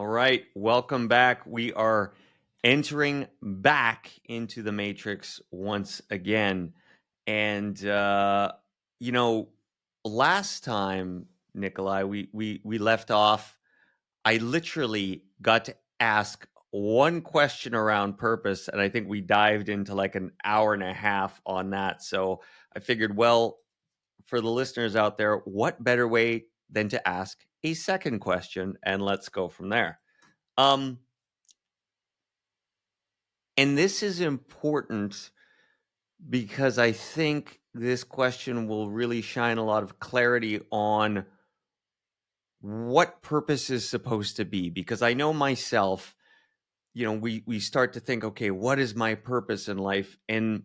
All right, welcome back. We are entering back into the Matrix once again. And you know, last time, Nikolai, we left off. I literally got to ask one question around purpose, and I think we dived into like an hour and a half on that. So I figured, well, for the listeners out there, what better way than to ask a second question, and let's go from there. Um, and this is important because I think this question will really shine a lot of clarity on what purpose is supposed to be. Because I know myself, we start to think, okay, what is my purpose in life? And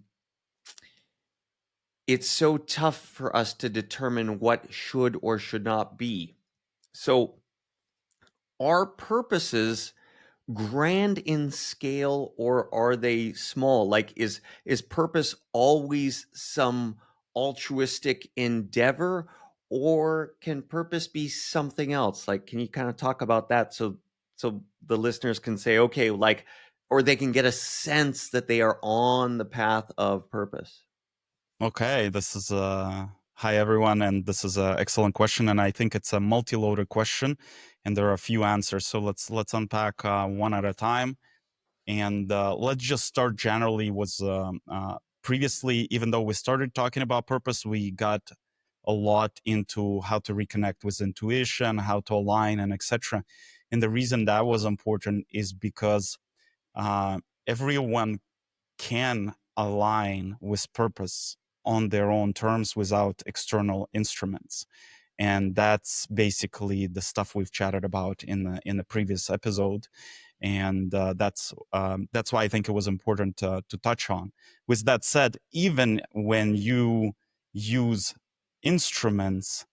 it's so tough for us to determine what should or should not be. So, are purposes grand in scale, or are they small? Like, is purpose always some altruistic endeavor, or can purpose be something else? Like, can you kind of talk about that, so the listeners can say, okay, like, or they can get a sense that they are on the path of purpose? Okay, this is hi everyone, and this is an excellent question, and I think it's a multi-loaded question, and there are a few answers. So let's unpack one at a time, and let's just start generally. Was previously, even though we started talking about purpose, we got a lot into how to reconnect with intuition, how to align, and etc. And the reason that was important is because uh, everyone can align with purpose on their own terms without external instruments, and that's basically the stuff we've chatted about in the previous episode. And that's why I think it was important to touch on. With that said, even when you use instruments,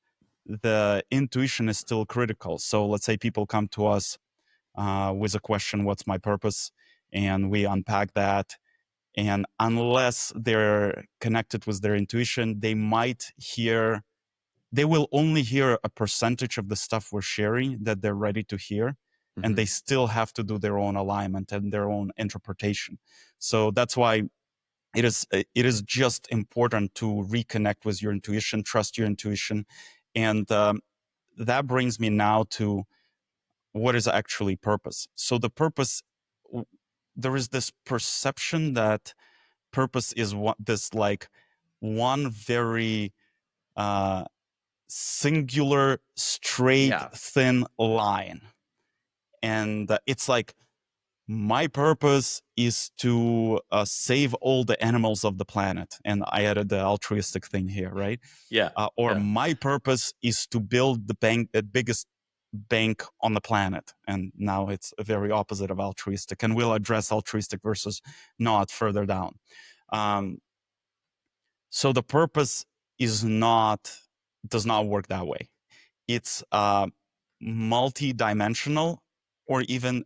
the intuition is still critical. So let's say people come to us with a question, what's my purpose? And we unpack that, and unless they're connected with their intuition, they will only hear a percentage of the stuff we're sharing that they're ready to hear. And they still have to do their own alignment and their own interpretation. So that's why it is just important to reconnect with your intuition, trust your intuition. And that brings me now to what is actually purpose. So the purpose, there is this perception that purpose is this like one very singular, straight, thin line. And it's like, my purpose is to save all the animals of the planet. And I added the altruistic thing here, right? My purpose is to build the biggest bank on the planet. And now it's a very opposite of altruistic. And we'll address altruistic versus not further down. So the purpose does not work that way. It's multi-dimensional, or even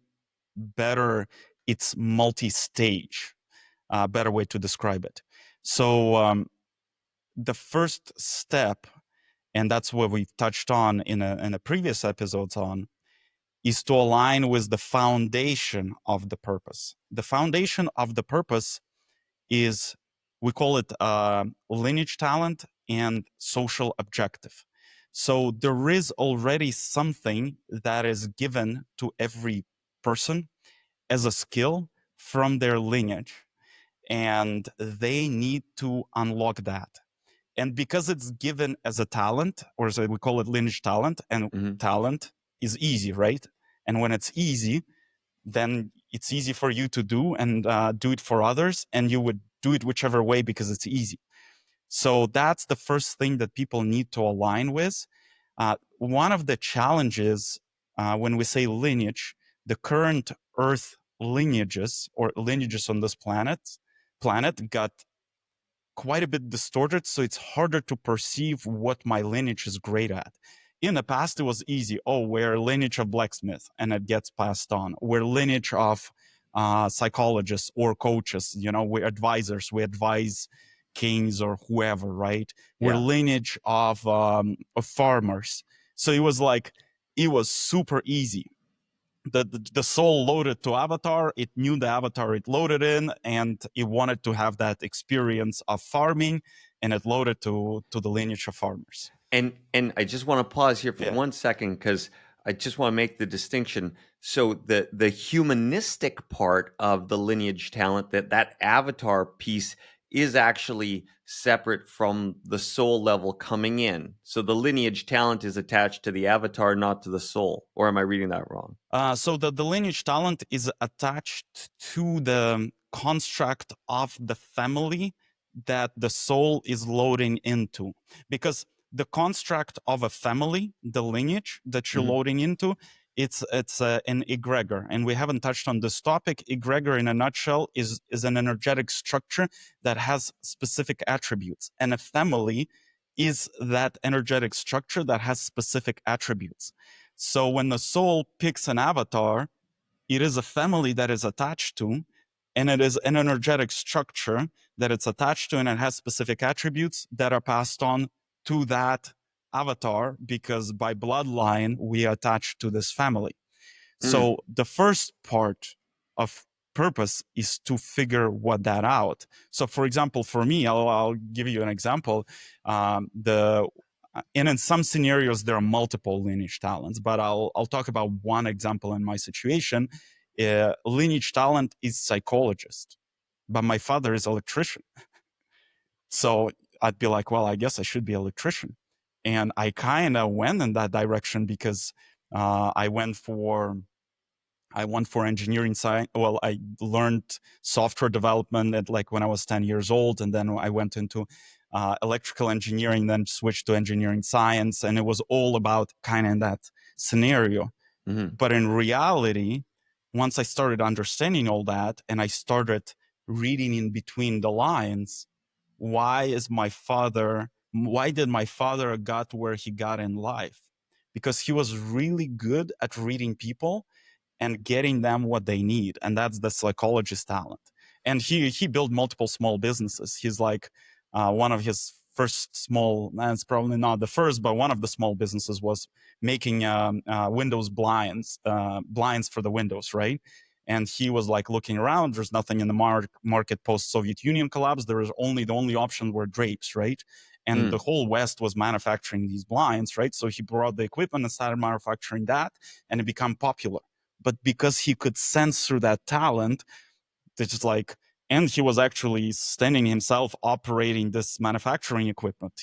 better, it's multi-stage. Better way to describe it. So the first step, and that's what we touched on in a previous episodes on, is to align with the foundation of the purpose. The foundation of the purpose is, we call it lineage talent and social objective. So there is already something that is given to every person as a skill from their lineage, and they need to unlock that. And because it's given as a talent, or as we call it lineage talent, and talent is easy, right? And when it's easy, then it's easy for you to do, and do it for others, and you would do it whichever way because it's easy. So that's the first thing that people need to align with. One of the challenges when we say lineage, the current Earth lineages, or lineages on this planet got quite a bit distorted, so it's harder to perceive what my lineage is great at. In the past, it was easy. Oh, we're lineage of blacksmith, and it gets passed on. We're lineage of psychologists or coaches. We're advisors. We advise kings or whoever, right? We're lineage of farmers. So it was super easy. the soul loaded to avatar. It knew the avatar it loaded in, and it wanted to have that experience of farming, and it loaded to the lineage of farmers. And I just want to pause here for Yeah. 1 second because I just want to make the distinction. So the humanistic part of the lineage talent, that avatar piece, is actually separate from the soul level coming in. So the lineage talent is attached to the avatar, not to the soul. Or am I reading that wrong? So the lineage talent is attached to the construct of the family that the soul is loading into. Because the construct of a family, the lineage that you're Mhm. loading into, it's an egregor. And we haven't touched on this topic. Egregor, in a nutshell, is an energetic structure that has specific attributes. And a family is that energetic structure that has specific attributes. So when the soul picks an avatar, it is a family that is attached to, and it is an energetic structure that it's attached to, and it has specific attributes that are passed on to that avatar because by bloodline we attach to this family. Mm. So the first part of purpose is to figure what that out. So, for example, for me, I'll give you an example. The and in some scenarios there are multiple lineage talents, but I'll talk about one example in my situation. Lineage talent is psychologist, but my father is electrician. So I'd be like, well, I guess I should be electrician, and I kind of went in that direction because I went for engineering science. Well, I learned software development at like when I was 10 years old. And then I went into electrical engineering, then switched to engineering science. And it was all about kind of in that scenario. Mhm. But in reality, once I started understanding all that and I started reading in between the lines, why did my father got where he got in life? Because he was really good at reading people and getting them what they need, and that's the psychologist talent. And he built multiple small businesses. He's like one of his first small, it's probably not the first, but one of the small businesses was making windows blinds for the windows, right? And he was like looking around, there's nothing in the market post Soviet Union collapse. There was the only option were drapes, right? And the Mm. whole West was manufacturing these blinds, right? So he brought the equipment and started manufacturing that, and it became popular. But because he could sense through that talent, it's just like, and he was actually standing himself operating this manufacturing equipment.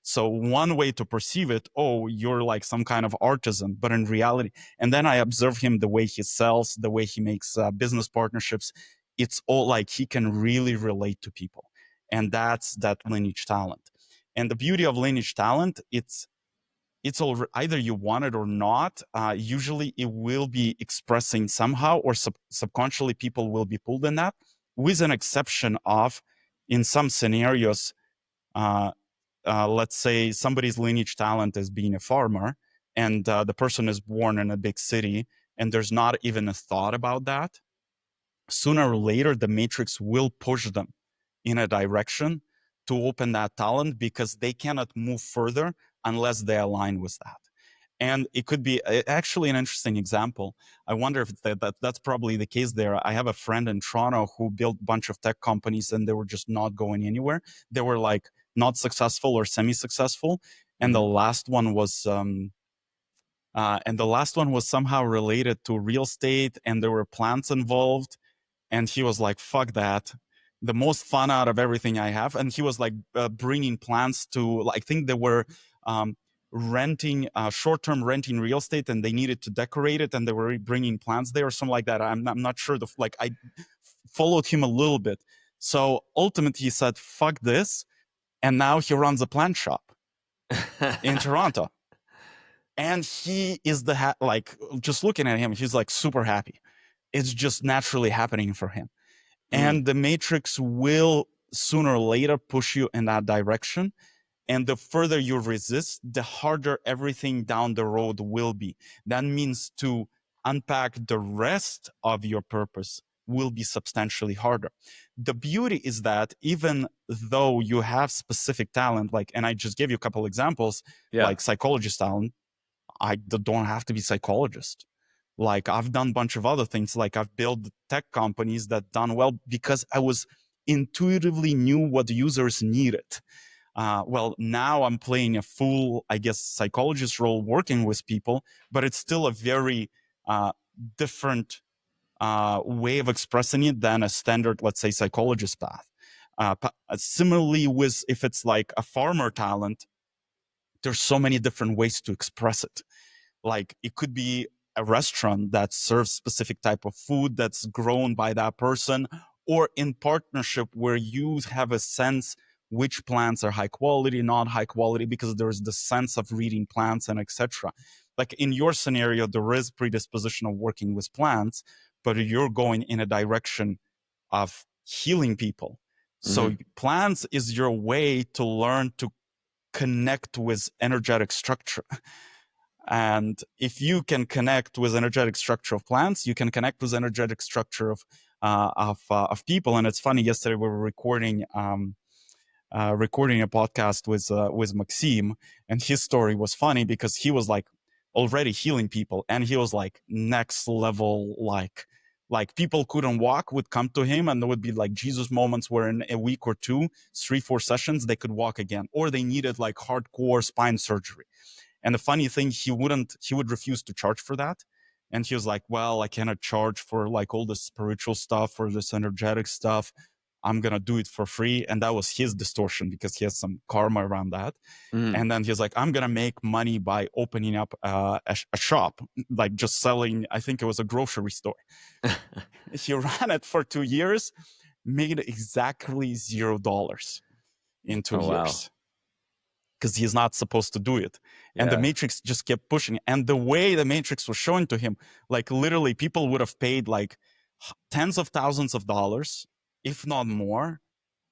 So one way to perceive it, oh, you're like some kind of artisan, but in reality, and then I observe him, the way he sells, the way he makes business partnerships, it's all like he can really relate to people. And that's that lineage talent. And the beauty of lineage talent, it's all, either you want it or not. Usually it will be expressing somehow, or subconsciously people will be pulled in that, with an exception of, in some scenarios, uh, let's say somebody's lineage talent is being a farmer, and the person is born in a big city, and there's not even a thought about that. Sooner or later, the matrix will push them in a direction to open that talent, because they cannot move further unless they align with that. And it could be actually an interesting example. I wonder if that's probably the case there. I have a friend in Toronto who built a bunch of tech companies, and they were just not going anywhere. They were like not successful or semi-successful. And Mhm. the last one was somehow related to real estate, and there were plants involved. And he was like, fuck that, the most fun out of everything I have. And he was like bringing plants to, I think they were renting short-term renting real estate, and they needed to decorate it, and they were bringing plants there or something like that. I'm not sure. I followed him a little bit. So ultimately he said, fuck this. And now he runs a plant shop in Toronto. And he is like, just looking at him, he's like super happy. It's just naturally happening for him. Mm. And the matrix will sooner or later push you in that direction. And the further you resist, the harder everything down the road will be. That means to unpack the rest of your purpose will be substantially harder. The beauty is that even though you have specific talent, like, and I just gave you a couple examples, Yeah. like psychologist talent, I don't have to be psychologist. Like I've done a bunch of other things. Like I've built tech companies that done well because I was intuitively knew what users needed. Well, now I'm playing a full, I guess, psychologist role working with people, but it's still a very different way of expressing it than a standard, let's say, psychologist path. Similarly, with if it's like a farmer talent, there's so many different ways to express it. Like it could be a restaurant that serves specific type of food that's grown by that person, or in partnership where you have a sense which plants are high quality, not high quality, because there's the sense of reading plants and etc. Like in your scenario, there is predisposition of working with plants, but you're going in a direction of healing people. So Mm-hmm. plants is your way to learn to connect with energetic structure. And if you can connect with energetic structure of plants, you can connect with energetic structure of people. And it's funny. Yesterday we were recording a podcast with Maxime, and his story was funny because he was like already healing people, and he was like next level, like people couldn't walk would come to him, and there would be like Jesus moments where in a week or two, 3-4 sessions, they could walk again, or they needed like hardcore spine surgery. And the funny thing, he would refuse to charge for that. And he was like, well, I cannot charge for like all this spiritual stuff or this energetic stuff. I'm going to do it for free. And that was his distortion because he has some karma around that. Mm. And then he's like, I'm going to make money by opening up a shop, like just selling, I think it was a grocery store. He ran it for 2 years, made exactly $0 in 2 Oh wow. years because he's not supposed to do it. And the Yeah. Matrix just kept pushing. And the way the Matrix was showing to him, like literally people would have paid like tens of thousands of dollars, if not more,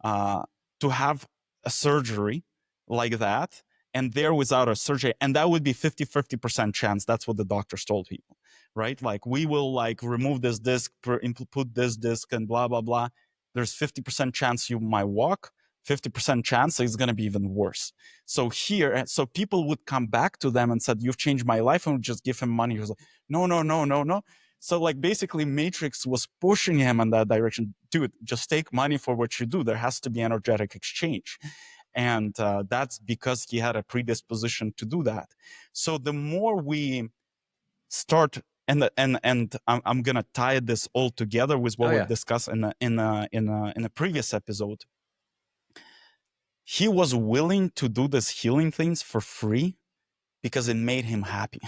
uh, to have a surgery like that. And there without a surgery, and that would be 50% chance. That's what the doctors told people, right? Like we will like remove this disc, put this disc and blah, blah, blah. There's 50% chance you might walk, 50% chance it's going to be even worse. So here, so people would come back to them and said, you've changed my life, and would just give him money. He was like, no, no, no, no, no. So like basically Matrix was pushing him in that direction. Dude, just take money for what you do. There has to be energetic exchange. And that's because he had a predisposition to do that. So the more we start, and I'm gonna tie this all together with Oh what we've yeah. discussed in a previous episode. He was willing to do this healing things for free because it made him happy.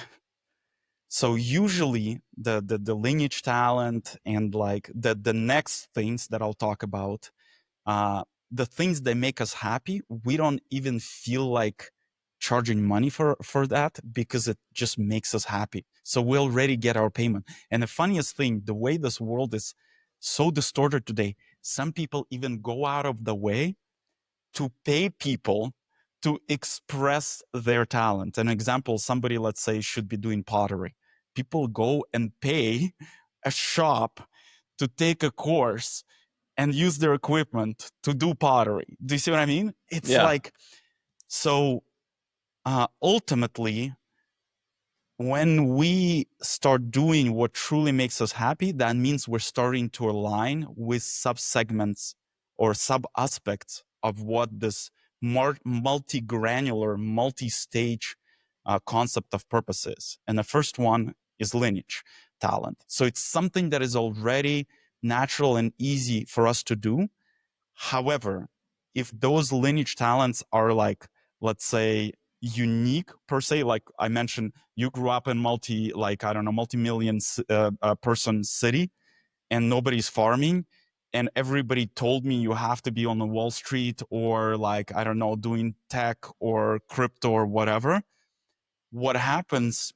So usually the lineage talent and like the next things that I'll talk about, the things that make us happy, we don't even feel like charging money for that because it just makes us happy. So we already get our payment. And the funniest thing, the way this world is so distorted today, some people even go out of the way to pay people to express their talent. An example, somebody, let's say, should be doing pottery. People go and pay a shop to take a course and use their equipment to do pottery. Do you see what I mean? It's Yeah. like, so ultimately, when we start doing what truly makes us happy, that means we're starting to align with sub-segments or sub-aspects of what this multi-granular, multi-stage concept of purpose is. And the first one is lineage talent. So it's something that is already natural and easy for us to do. However, if those lineage talents are like, let's say, unique per se, like I mentioned, you grew up in multi-million person city, and nobody's farming, and everybody told me you have to be on the Wall Street or like, I don't know, doing tech or crypto or whatever. What happens,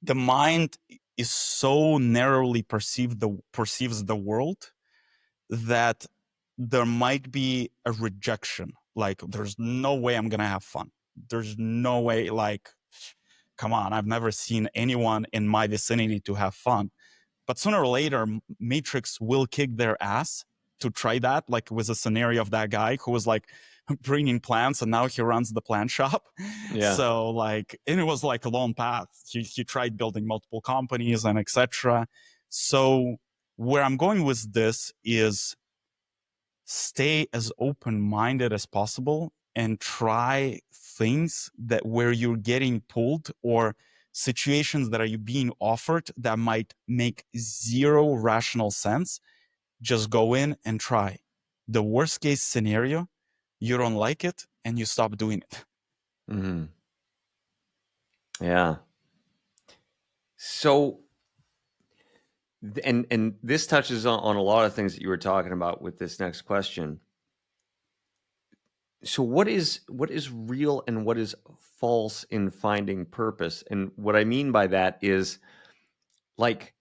the mind is so narrowly perceives the world that there might be a rejection. Like, there's no way I'm gonna have fun. There's no way, like, come on, I've never seen anyone in my vicinity to have fun. But sooner or later, Matrix will kick their ass to try that, like with a scenario of that guy who was like, bringing plants, and now he runs the plant shop. Yeah. So like, and it was like a long path. He tried building multiple companies and etc. So where I'm going with this is stay as open-minded as possible and try things that where you're getting pulled, or situations that are you being offered that might make zero rational sense. Just go in and try. The worst case scenario, you don't like it and you stop doing it. Hmm. Yeah. So, and this touches on a lot of things that you were talking about with this next question. So what is real and what is false in finding purpose? And what I mean by that is, like,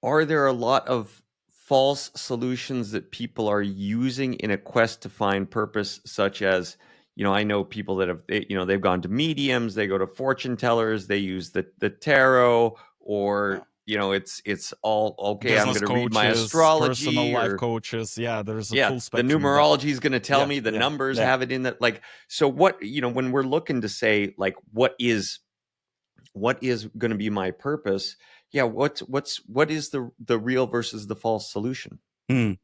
are there a lot of false solutions that people are using in a quest to find purpose, such as, I know people that have, they've gone to mediums, they go to fortune tellers, they use the tarot, Yeah. or it's all okay. I'm Business going to read my coaches, personal astrology, life or coaches. Yeah, there's a yeah, full the spectrum of that. numerology is going to tell Yeah, me the yeah, numbers yeah. have it in that. Like, so what, when we're looking to say, like, what is going to be my purpose? Yeah, what is the real versus the false solution? Mm.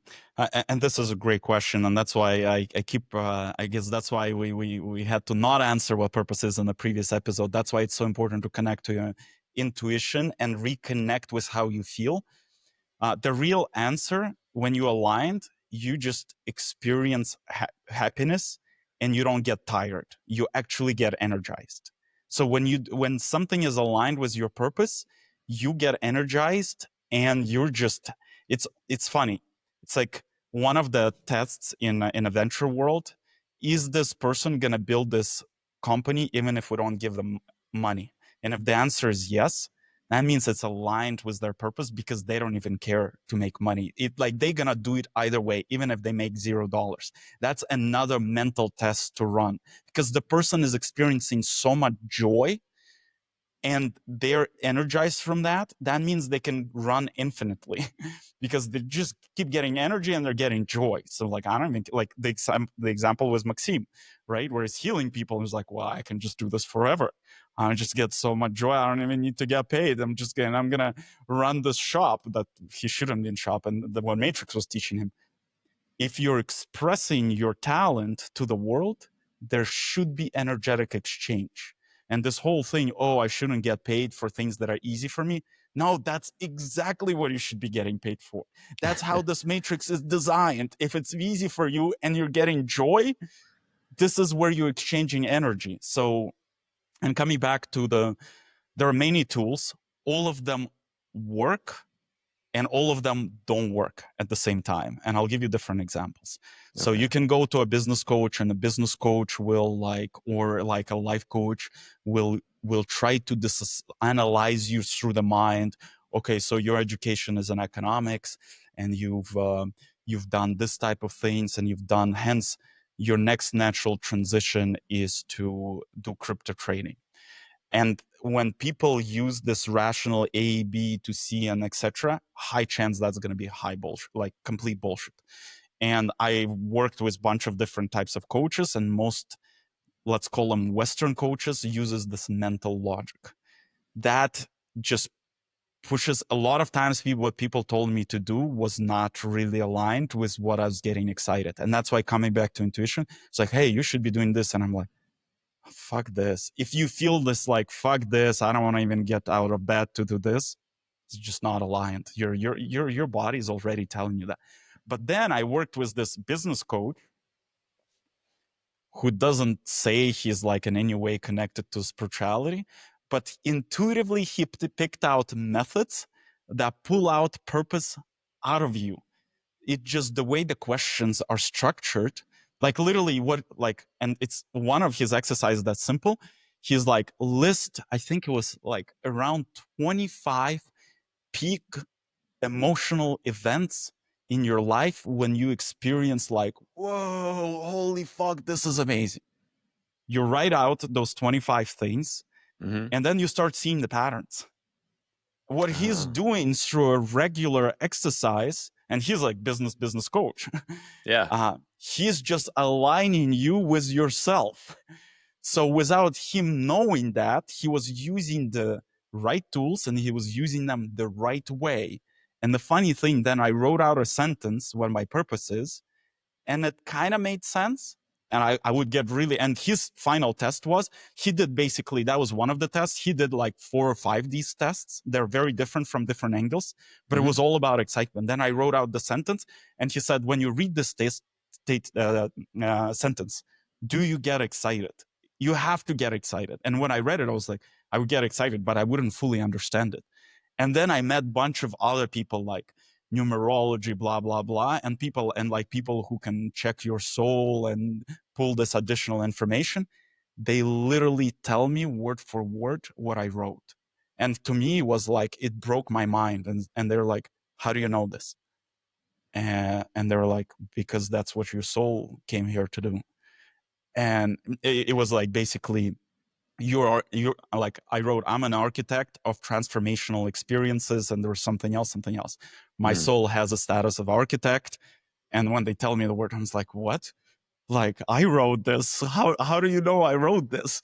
And this is a great question, and that's why I keep. I guess that's why we had to not answer what purpose is in the previous episode. That's why it's so important to connect to your intuition and reconnect with how you feel. The real answer, when you aligned, you just experience happiness, and you don't get tired. You actually get energized. So when something is aligned with your purpose, you get energized, and you're just. It's funny. It's like one of the tests in a venture world. Is this person gonna build this company even if we don't give them money? And if the answer is yes, that means it's aligned with their purpose, because they don't even care to make money. Like, they're gonna do it either way, even if they make $0. That's another mental test to run, because the person is experiencing so much joy and they're energized from that. That means they can run infinitely because they just keep getting energy and they're getting joy. So like, I don't even like the example was Maxime, right? Where he's healing people. He's like, well, I can just do this forever. I just get so much joy. I don't even need to get paid. I'm gonna run this shop that he shouldn't be in shop. And the what Matrix was teaching him, if you're expressing your talent to the world, there should be energetic exchange. And this whole thing, oh, I shouldn't get paid for things that are easy for me. No, that's exactly what you should be getting paid for. That's how this matrix is designed. If it's easy for you and you're getting joy, this is where you're exchanging energy. So, and coming back to there are many tools, all of them work and all of them don't work at the same time. And I'll give you different examples. So Okay. you can go to a business coach, and a business coach will or like a life coach will try to analyze you through the mind. Okay, so your education is in economics, and you've done this type of things, and you've done, hence your next natural transition is to do crypto trading. And when people use this rational A, B to C and etc., high chance that's going to be high bullshit, like complete bullshit. And I worked with a bunch of different types of coaches, and most, let's call them Western coaches, uses this mental logic. That just pushes a lot of times what people told me to do was not really aligned with what I was getting excited. And that's why, coming back to intuition, it's like, hey, you should be doing this. And I'm like, fuck this. If you feel this, like, fuck this, I don't want to even get out of bed to do this, it's just not aligned. Your body's already telling you that. But then I worked with this business coach who doesn't say he's like in any way connected to spirituality, but intuitively he picked out methods that pull out purpose out of you. It just, the way the questions are structured, like literally what, like, and it's one of his exercises that's simple. He's like, list, I think it was like around 25 peak emotional events in your life when you experience like, whoa, holy fuck, this is amazing. You write out those 25 things, Mm-hmm. and then you start seeing the patterns. What he's Uh, doing through a regular exercise, and he's like business coach. yeah. He's just aligning you with yourself. So without him knowing that, he was using the right tools and he was using them the right way. And the funny thing, then I wrote out a sentence, what my purpose is, and it kind of made sense. And I would get really, and his final test was, he did basically, that was one of the tests. He did like 4 or 5 these tests. They're very different from different angles, but it was all about excitement. Then I wrote out the sentence, and he said, when you read this sentence, do you get excited? You have to get excited. And when I read it, I was like, I would get excited, but I wouldn't fully understand it. And then I met a bunch of other people like numerology, blah, blah, blah, and people who can check your soul and pull this additional information. They literally tell me word for word what I wrote. And to me, it was like, it broke my mind. And they're like, how do you know this? And they're like, because that's what your soul came here to do. And it was like, basically, you're like, I wrote, I'm an architect of transformational experiences, and there was something else. My soul has a status of architect. And when they tell me the word, I'm just like, what? Like, I wrote this. How do you know I wrote this?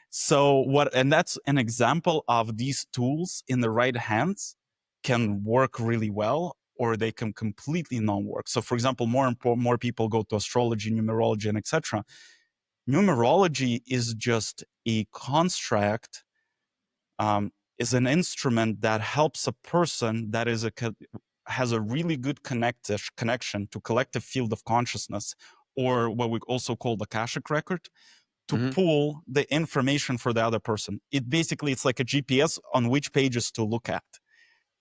So and that's an example of these tools in the right hands can work really well, or they can completely not work. So for example, more people go to astrology, numerology, and etc. Numerology is just a construct, is an instrument that helps a person that has a really good connection to collective field of consciousness, or what we also call the Akashic record, to pull the information for the other person. It's like a GPS on which pages to look at.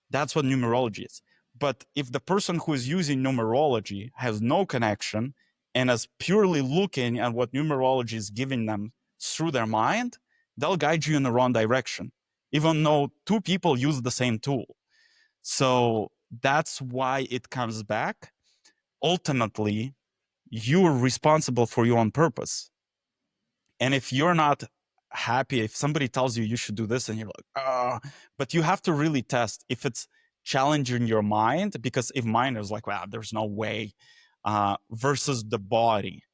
That's what numerology is. But if the person who is using numerology has no connection and is purely looking at what numerology is giving them through their mind, they'll guide you in the wrong direction, even though 2 people use the same tool. So that's why it comes back. Ultimately, you're responsible for your own purpose. And if you're not happy, if somebody tells you should do this and you're like, but you have to really test if it's challenging your mind, because if mind is like, wow, there's no way, versus the body.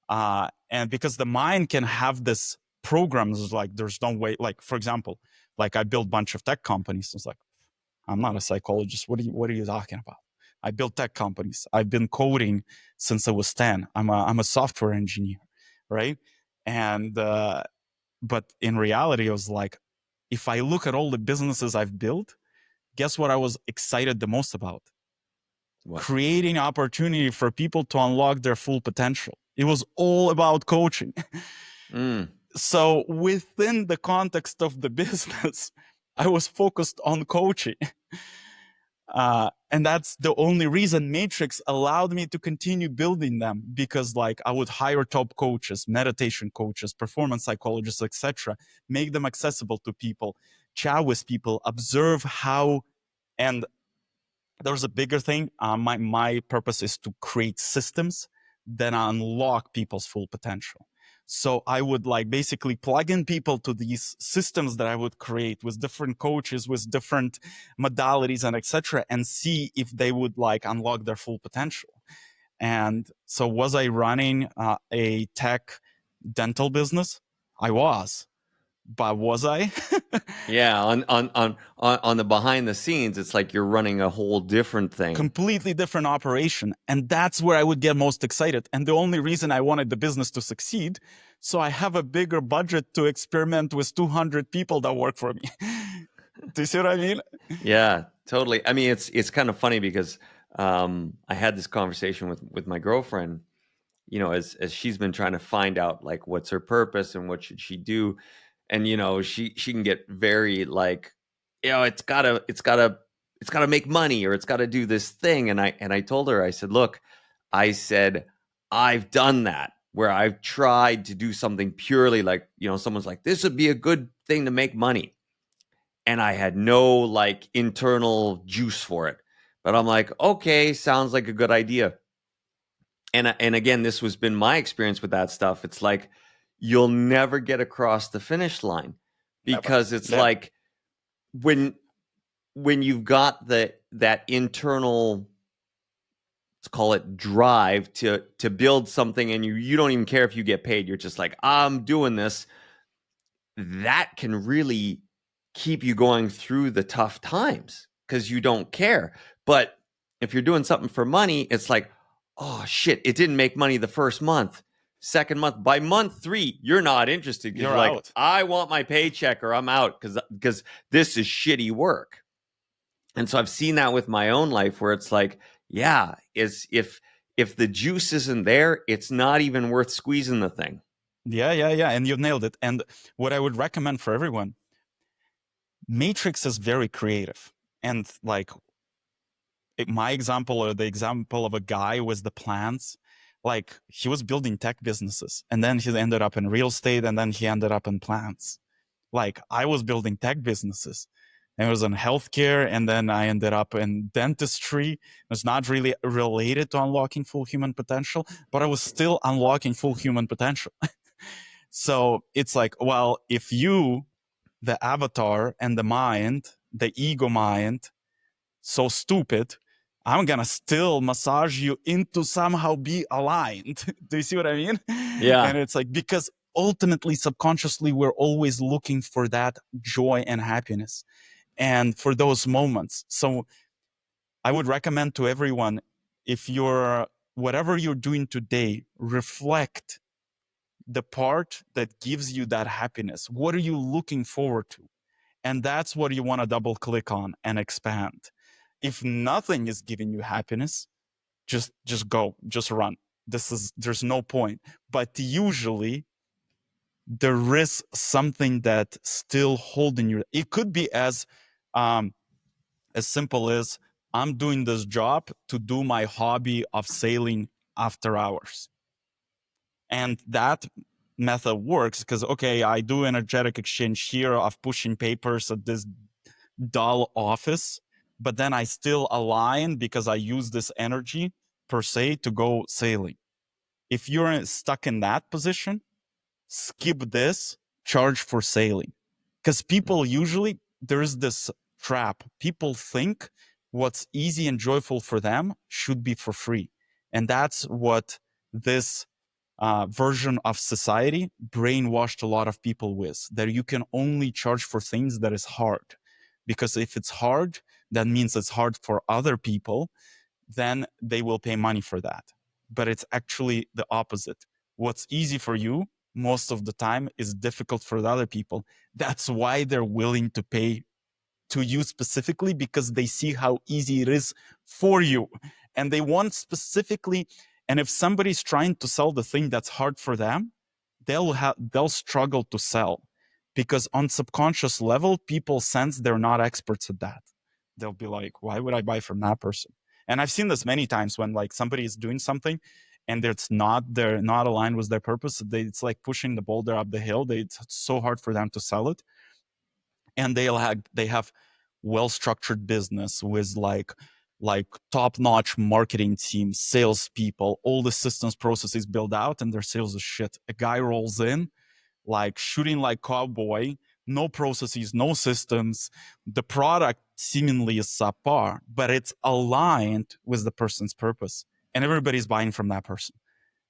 And because the mind can have this programs like, there's no way, like, for example, like I built a bunch of tech companies. It's like, I'm not a psychologist. What are you talking about? I built tech companies. I've been coding since I was 10. I'm a software engineer, right? And but in reality, I was like, if I look at all the businesses I've built, guess what I was excited the most about? What? Creating opportunity for people to unlock their full potential. It was all about coaching. So within the context of the business, I was focused on coaching. And that's the only reason Matrix allowed me to continue building them, because like I would hire top coaches, meditation coaches, performance psychologists, etc., make them accessible to people, chat with people, observe how. And there's a bigger thing. My purpose is to create systems that unlock people's full potential. So I would like basically plug in people to these systems that I would create with different coaches, with different modalities and etc., and see if they would like unlock their full potential. And so was I running a tech dental business? I was. But was I? Yeah, on the behind the scenes, it's like you're running a whole different thing. Completely different operation. And that's where I would get most excited. And the only reason I wanted the business to succeed, so I have a bigger budget to experiment with 200 people that work for me. Do you see what I mean? Yeah, totally. I mean, it's kind of funny because I had this conversation with my girlfriend, you know, as she's been trying to find out like what's her purpose and what should she do. And you know, she can get very like, you know, it's gotta make money, or it's gotta do this thing. And I told her, I said, look, I said, I've done that where I've tried to do something purely like, you know, someone's like, this would be a good thing to make money. And I had no like internal juice for it. But I'm like, okay, sounds like a good idea. And again, this was been my experience with that stuff. It's like you'll never get across the finish line, because it's like when you've got that internal let's call it drive to build something, and you don't even care if you get paid. You're just like, I'm doing this. That can really keep you going through the tough times because you don't care. But if you're doing something for money, it's like, oh shit, it didn't make money the first month. Second month, by month 3, you're not interested because You're you're like, out. I want my paycheck or I'm out because this is shitty work. And so I've seen that with my own life where it's like, yeah, is if the juice isn't there, it's not even worth squeezing the thing. Yeah. And you nailed it. And what I would recommend for everyone, Matrix is very creative. And like my example or the example of a guy with the plans, like he was building tech businesses and then he ended up in real estate and then he ended up in plants. Like I was building tech businesses and it was in healthcare and then I ended up in dentistry. It's not really related to unlocking full human potential, but I was still unlocking full human potential. So it's like, well, if you, the avatar and the mind, the ego mind, so stupid, I'm gonna still massage you into somehow be aligned. Do you see what I mean? Yeah. And it's like, because ultimately, subconsciously, we're always looking for that joy and happiness and for those moments. So I would recommend to everyone, if you're, whatever you're doing today, reflect the part that gives you that happiness. What are you looking forward to? And that's what you want to double click on and expand. If nothing is giving you happiness, just go, just run. There's no point. But usually there is something that still holding you. It could be um, as simple as I'm doing this job to do my hobby of sailing after hours. And that method works because, okay, I do energetic exchange here of pushing papers at this dull office, but then I still align because I use this energy per se to go sailing. If you're stuck in that position, skip this, charge for sailing. Because people usually, there's this trap. People think what's easy and joyful for them should be for free. And that's what this version of society brainwashed a lot of people with, that you can only charge for things that is hard. Because if it's hard, that means it's hard for other people, then they will pay money for that. But it's actually the opposite. What's easy for you most of the time is difficult for the other people. That's why they're willing to pay to you specifically, because they see how easy it is for you. And they want specifically, and if somebody's trying to sell the thing that's hard for them, they'll struggle to sell, because on subconscious level, people sense they're not experts at that. They'll be like, why would I buy from that person? And I've seen this many times when like somebody is doing something and they're not aligned with their purpose. It's like pushing the boulder up the hill. It's so hard for them to sell it. And they have well-structured business with like top-notch marketing teams, salespeople, all the systems processes built out, and their sales is shit. A guy rolls in like shooting like cowboy, no processes, no systems. The product seemingly is subpar, but it's aligned with the person's purpose, and everybody's buying from that person.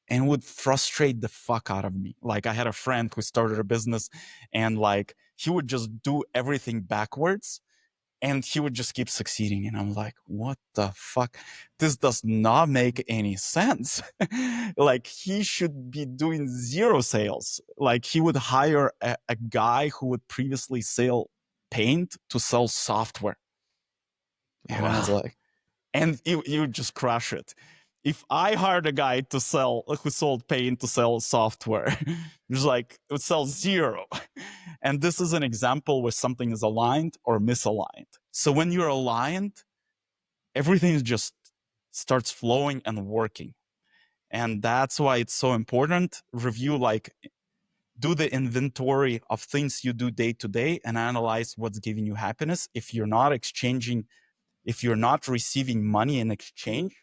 And would frustrate the fuck out of me. Like I had a friend who started a business and like he would just do everything backwards and he would just keep succeeding. And I'm like, what the fuck? This does not make any sense. Like he should be doing zero sales. Like he would hire a guy who would previously sell paint to sell software. And I was Wow. like, and you just crush it. If I hired a guy to sell who sold paint to sell software, it's like it would sell zero. And this is an example where something is aligned or misaligned. So when you're aligned, everything just starts flowing and working. And that's why it's so important. Review, like, do the inventory of things you do day to day and analyze what's giving you happiness. If you're not exchanging, if you're not receiving money in exchange,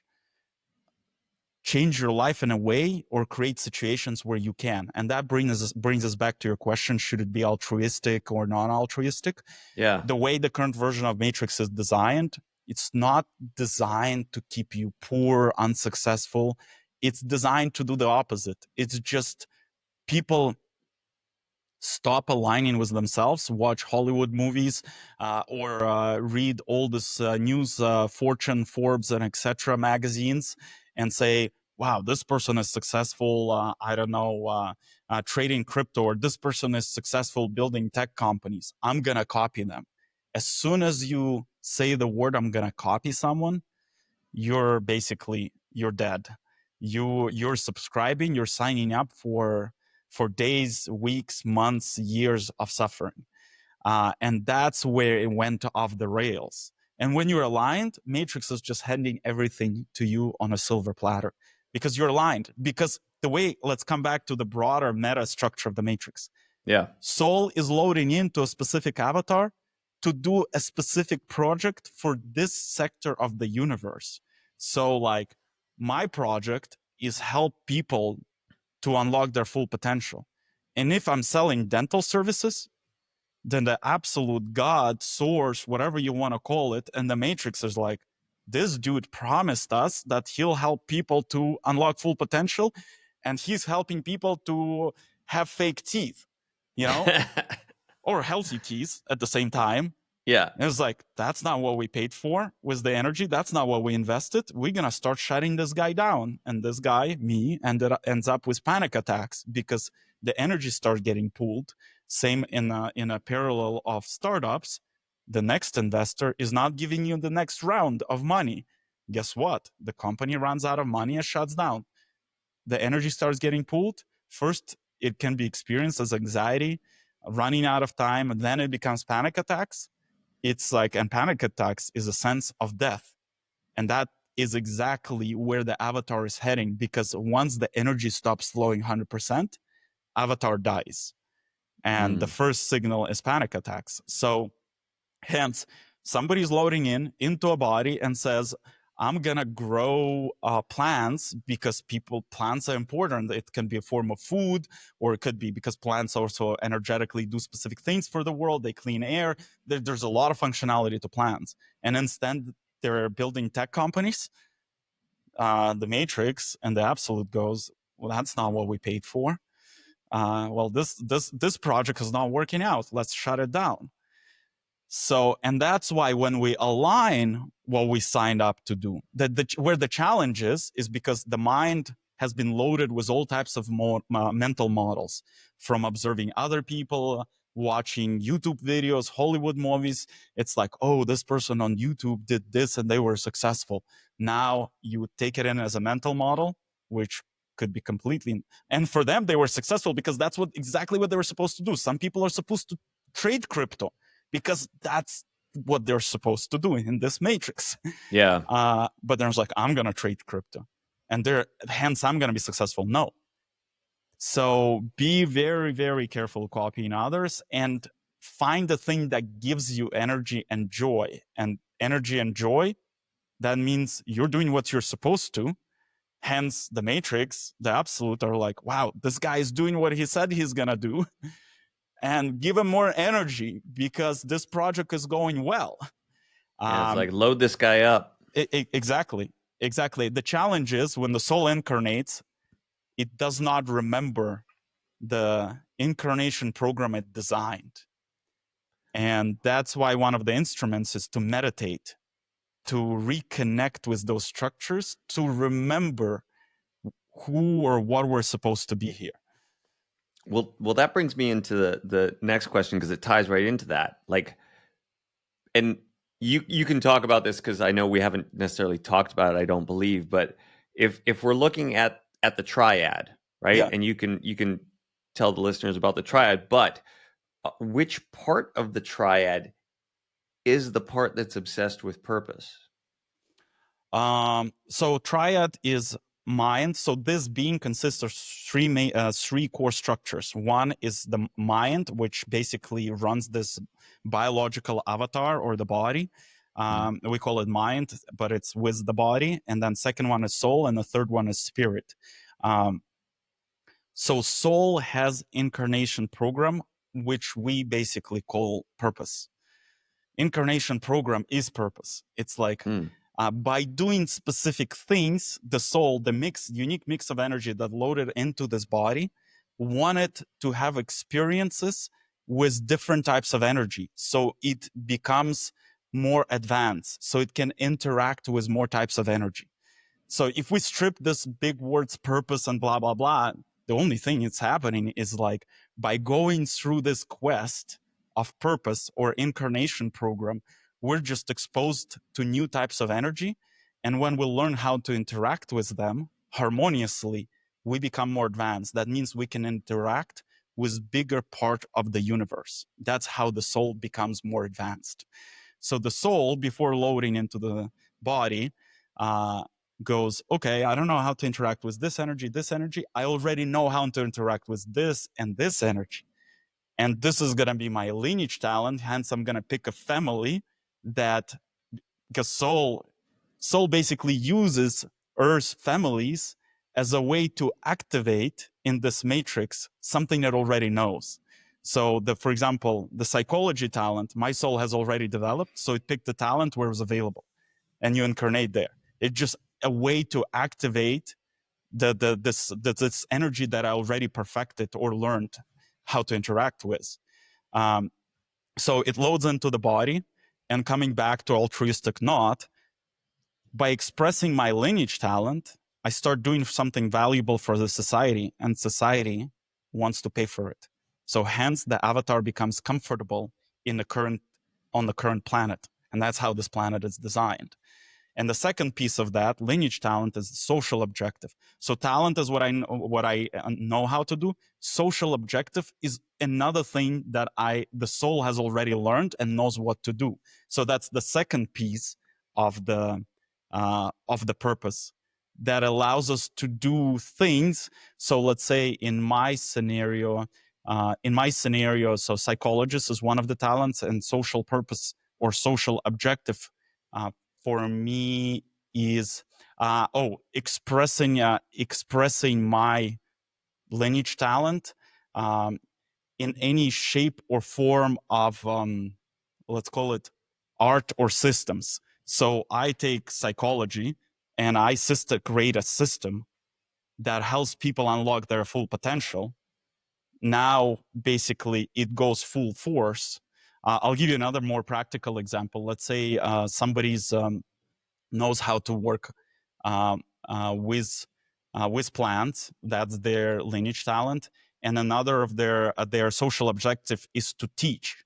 change your life in a way or create situations where you can. And that brings us back to your question, should it be altruistic or non-altruistic? Yeah. The way the current version of Matrix is designed, It's not designed to keep you poor, unsuccessful. It's designed to do the opposite. It's just people stop aligning with themselves, watch Hollywood movies, or read all this news, Fortune, Forbes, and etc. magazines, and say, "Wow, this person is successful. I don't know, trading crypto, or this person is successful building tech companies. I'm gonna copy them." As soon as you say the word "I'm gonna copy someone," you're dead. You're subscribing, you're signing up for days, weeks, months, years of suffering. And that's where it went off the rails. And when you're aligned, Matrix is just handing everything to you on a silver platter because you're aligned. Because the way, let's come back to the broader meta structure of the Matrix. Yeah. Soul is loading into a specific avatar to do a specific project for this sector of the universe. So, like, my project is help people to unlock their full potential. And if I'm selling dental services, then the absolute God, source, whatever you want to call it, and the Matrix is like, this dude promised us that he'll help people to unlock full potential, and he's helping people to have fake teeth, you know, or healthy teeth at the same time. Yeah. And it's like, that's not what we paid for with the energy. That's not what we invested. We're going to start shutting this guy down. And this guy, me, ends up with panic attacks because the energy starts getting pulled. Same in a parallel of startups. The next investor is not giving you the next round of money. Guess what? The company runs out of money and shuts down. The energy starts getting pulled. First, it can be experienced as anxiety, running out of time, and then it becomes panic attacks. It's like, and panic attacks is a sense of death. And that is exactly where the avatar is heading, because once the energy stops flowing 100%, avatar dies. And the first signal is panic attacks. So hence, somebody's loading into a body and says, I'm gonna grow plants because plants are important. It can be a form of food, or it could be because plants also energetically do specific things for the world. They clean air. There's a lot of functionality to plants. And instead, they're building tech companies. The Matrix and the Absolute goes, well, that's not what we paid for. Well, this project is not working out. Let's shut it down. So, and that's why when we align what we signed up to do, where the challenge is because the mind has been loaded with all types of mental models, from observing other people, watching YouTube videos, Hollywood movies. It's like, oh, this person on YouTube did this and they were successful. Now you take it in as a mental model, which could be completely, and for them, they were successful because that's exactly what they were supposed to do. Some people are supposed to trade crypto because that's what they're supposed to do in this matrix. Yeah. But there's like, I'm going to trade crypto and hence I'm going to be successful. No. So be very, very careful copying others and find the thing that gives you energy and joy. And energy and joy, that means you're doing what you're supposed to. Hence the matrix, the absolute are like, wow, this guy is doing what he said he's going to do. And give him more energy because this project is going well. And it's like, load this guy up. Exactly. The challenge is when the soul incarnates, it does not remember the incarnation program it designed. And that's why one of the instruments is to meditate, to reconnect with those structures, to remember who or what we're supposed to be here. Well, that brings me into the next question, because it ties right into that. Like, and you can talk about this because I know we haven't necessarily talked about it, I don't believe, but if we're looking at the triad, right? Yeah. And you can tell the listeners about the triad, but which part of the triad is the part that's obsessed with purpose? So triad is mind. So this being consists of three core structures. One is the mind, which basically runs this biological avatar or the body. We call it mind, but it's with the body. And then second one is soul, and the third one is spirit. So soul has incarnation program, which we basically call purpose. incarnation program is purpose. It's like Mm. by doing specific things, the soul, the unique mix of energy that loaded into this body, wanted to have experiences with different types of energy. So it becomes more advanced. So it can interact with more types of energy. So if we strip this big words purpose and blah, blah, blah, the only thing that's happening is like by going through this quest of purpose or incarnation program, we're just exposed to new types of energy. And when we learn how to interact with them harmoniously, we become more advanced. That means we can interact with bigger part of the universe. That's how the soul becomes more advanced. So the soul, before loading into the body, uh, goes, okay, I don't know how to interact with this energy, this energy. I already know how to interact with this and this energy. And this is going to be my lineage talent. Hence, I'm going to pick a family that, because soul basically uses Earth's families as a way to activate in this matrix something it already knows. So, for example, the psychology talent, my soul has already developed. So it picked the talent where it was available, and you incarnate there. It's just a way to activate this energy that I already perfected or learned how to interact with. So it loads into the body, and coming back to altruistic knot, by expressing my lineage talent, I start doing something valuable for the society, and society wants to pay for it. So hence the avatar becomes comfortable on the current planet. And that's how this planet is designed. And the second piece of that lineage talent is social objective. So talent is what I know how to do. Social objective is another thing that the soul has already learned and knows what to do. So that's the second piece of the purpose that allows us to do things. So let's say in my scenario, so psychologist is one of the talents, and social purpose or social objective for me is expressing my lineage talent in any shape or form of let's call it art or systems. So I take psychology and I create a system that helps people unlock their full potential. Now basically it goes full force. I'll give you another more practical example. Let's say somebody's knows how to work with plants. That's their lineage talent. And another of their social objective is to teach.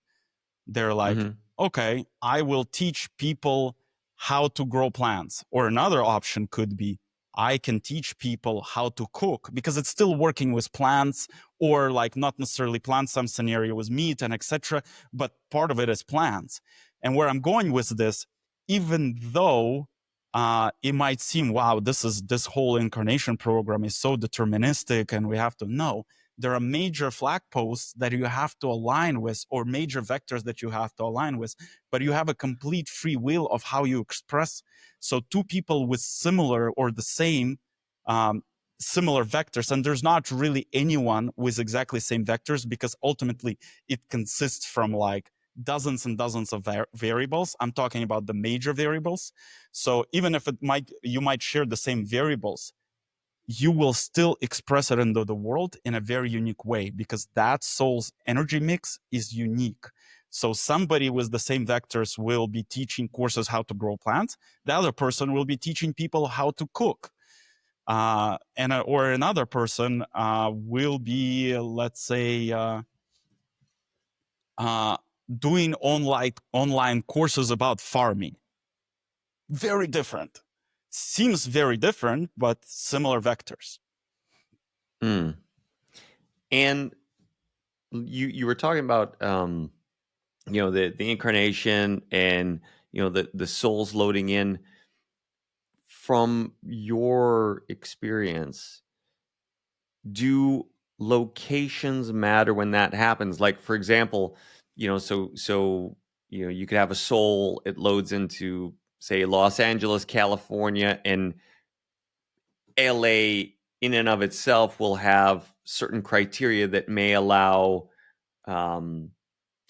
They're like, Mm-hmm. okay, I will teach people how to grow plants. Or another option could be, I can teach people how to cook, because it's still working with plants, or like not necessarily plants, some scenario with meat and etc. But part of it is plants. And where I'm going with this, even though it might seem, wow, this whole incarnation program is so deterministic and we have to know, there are major flag posts that you have to align with, or major vectors that you have to align with, but you have a complete free will of how you express. So two people with similar or the same similar vectors, and there's not really anyone with exactly same vectors, because ultimately it consists from like dozens and dozens of variables. I'm talking about the major variables. So even if you might share the same variables, you will still express it into the world in a very unique way, because that soul's energy mix is unique. So somebody with the same vectors will be teaching courses how to grow plants. The other person will be teaching people how to cook. Or another person will be, let's say, doing online courses about farming. Very different. Seems very different, but similar vectors. Mm. And you were talking about the incarnation, and the souls loading in. From your experience, do locations matter when that happens? Like, for example, you could have a soul, it loads into, say, Los Angeles, California, and LA in and of itself will have certain criteria that may allow, um,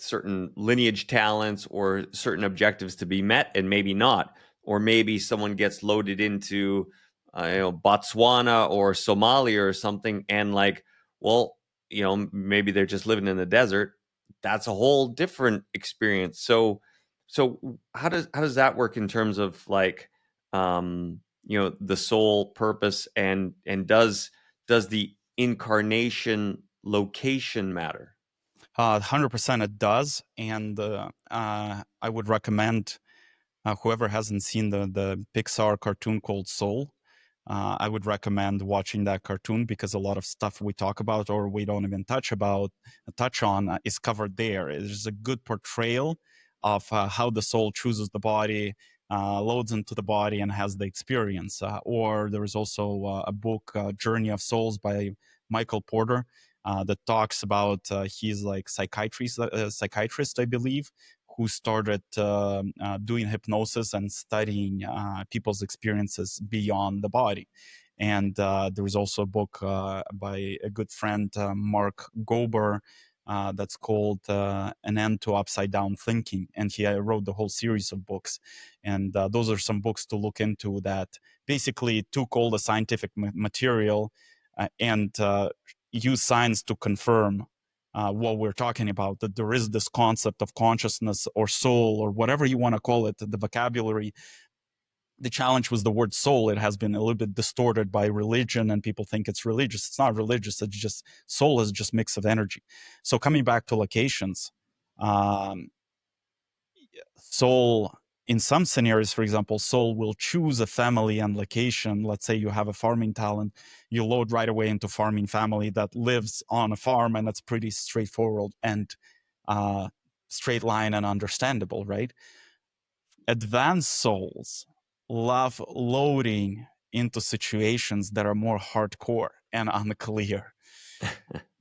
certain lineage talents or certain objectives to be met, and maybe not. Or maybe someone gets loaded into Botswana or Somalia or something, and like, well, maybe they're just living in the desert. That's a whole different experience. So how does that work in terms of like, the soul purpose, and does the incarnation location matter? 100% it does. And I would recommend whoever hasn't seen the Pixar cartoon called Soul, I would recommend watching that cartoon, because a lot of stuff we talk about or we don't even touch on is covered there. It's a good portrayal of how the soul chooses the body, loads into the body, and has the experience. Or there is also a book, Journey of Souls by Michael Porter, that talks about he's like psychiatrist, I believe, who started doing hypnosis and studying people's experiences beyond the body. And there is also a book by a good friend, Mark Gober, that's called An End to Upside Down Thinking. And he wrote the whole series of books. And those are some books to look into that basically took all the scientific material and use science to confirm what we're talking about, that there is this concept of consciousness or soul or whatever you want to call it, the vocabulary. The challenge was the word soul. It has been a little bit distorted by religion, and people think it's religious. It's not religious. It's just soul is just mix of energy. So coming back to locations, um, soul, in some scenarios, for example, soul will choose a family and location. Let's say you have a farming talent, you load right away into farming family that lives on a farm, and it's pretty straightforward and straight line and understandable, right? Advanced souls love loading into situations that are more hardcore and unclear,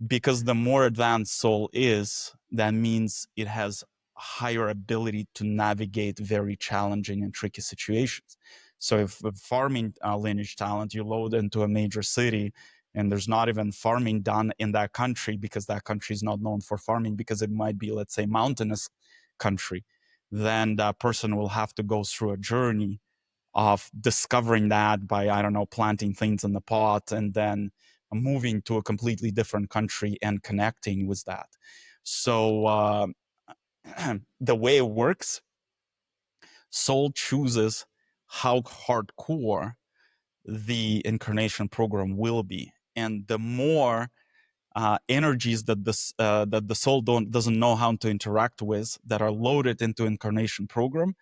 because the more advanced soul is, that means it has higher ability to navigate very challenging and tricky situations. So if a farming lineage talent, you load into a major city and there's not even farming done in that country, because that country is not known for farming, because it might be, let's say, mountainous country, then that person will have to go through a journey of discovering that by, I don't know, planting things in the pot and then moving to a completely different country and connecting with that. So the way it works, soul chooses how hardcore the incarnation program will be. And the more energies that the soul doesn't know how to interact with that are loaded into incarnation program,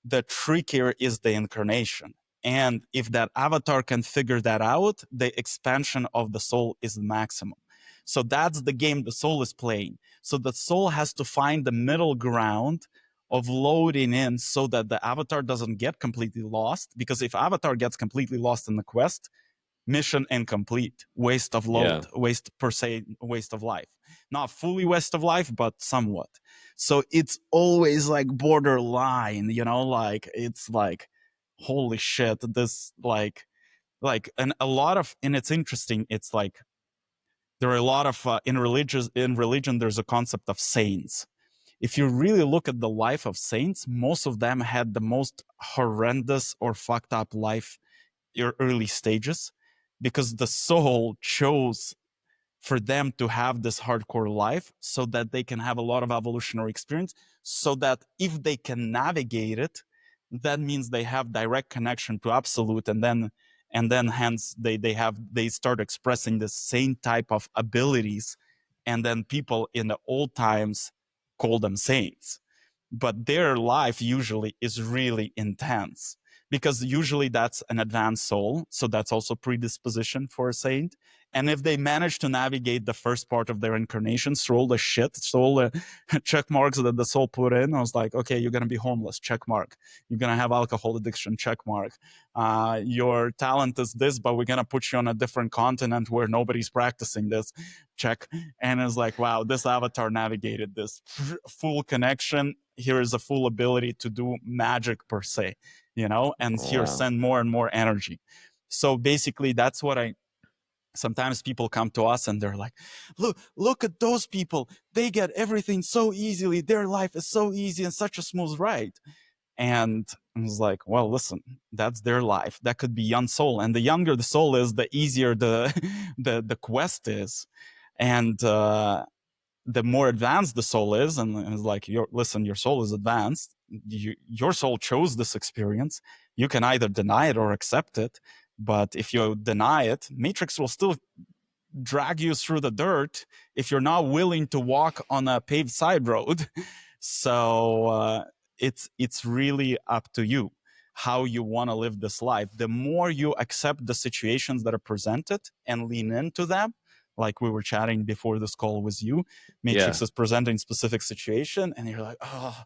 the trickier is the incarnation. And if that avatar can figure that out, the expansion of the soul is maximum. So that's the game the soul is playing. So the soul has to find the middle ground of loading in so that the avatar doesn't get completely lost. Because if avatar gets completely lost in the quest, mission incomplete, waste of load, Yeah. waste per se, waste of life. Not fully waste of life, but somewhat. So it's always like borderline, like it's like, holy shit, this and a lot of, and it's interesting, it's like there are a lot of in religion there's a concept of saints. If you really look at the life of saints, most of them had the most horrendous or fucked up life, your early stages, because the soul chose for them to have this hardcore life so that they can have a lot of evolutionary experience, so that if they can navigate it, that means they have direct connection to absolute, and then hence they start expressing the same type of abilities, and then people in the old times call them saints. But their life usually is really intense, because usually that's an advanced soul, so that's also predisposition for a saint. And if they manage to navigate the first part of their incarnation through all the shit, through all the check marks that the soul put in, I was like, okay, you're gonna be homeless, check mark. You're gonna have alcohol addiction, check mark. Your talent is this, but we're gonna put you on a different continent where nobody's practicing this, check. And it's like, wow, this avatar navigated this full connection. Here is a full ability to do magic per se, and here Wow. send more and more energy. So basically, that's what Sometimes people come to us and they're like, look at those people. They get everything so easily. Their life is so easy and such a smooth ride. And I was like, well, listen, that's their life. That could be young soul. And the younger the soul is, the easier the the quest is. And the more advanced the soul is, and it's like, listen, your soul is advanced. Your soul chose this experience. You can either deny it or accept it. But if you deny it, Matrix will still drag you through the dirt if you're not willing to walk on a paved side road. So it's really up to you how you want to live this life. The more you accept the situations that are presented and lean into them, like we were chatting before this call with you, Yeah. Matrix is presenting specific situation, and you're like, oh,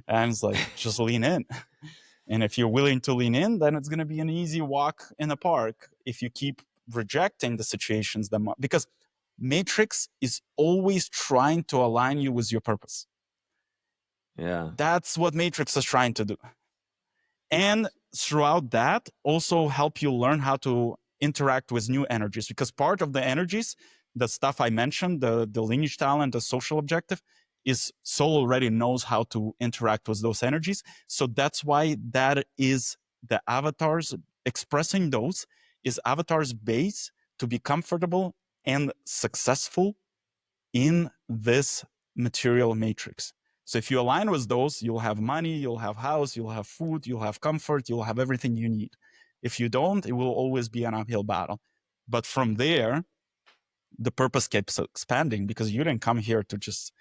and it's like, just lean in. And if you're willing to lean in, then it's going to be an easy walk in the park. If you keep rejecting the situations, because Matrix is always trying to align you with your purpose. Yeah. That's what Matrix is trying to do. And throughout that, also help you learn how to interact with new energies, because part of the energies, the stuff I mentioned, the lineage talent, the social objective, is soul already knows how to interact with those energies. So that's why that is the avatars expressing those is avatars base to be comfortable and successful in this material matrix. So if you align with those, you'll have money, you'll have house, you'll have food, you'll have comfort, you'll have everything you need. If you don't, it will always be an uphill battle. But from there, the purpose keeps expanding, because you didn't come here to just,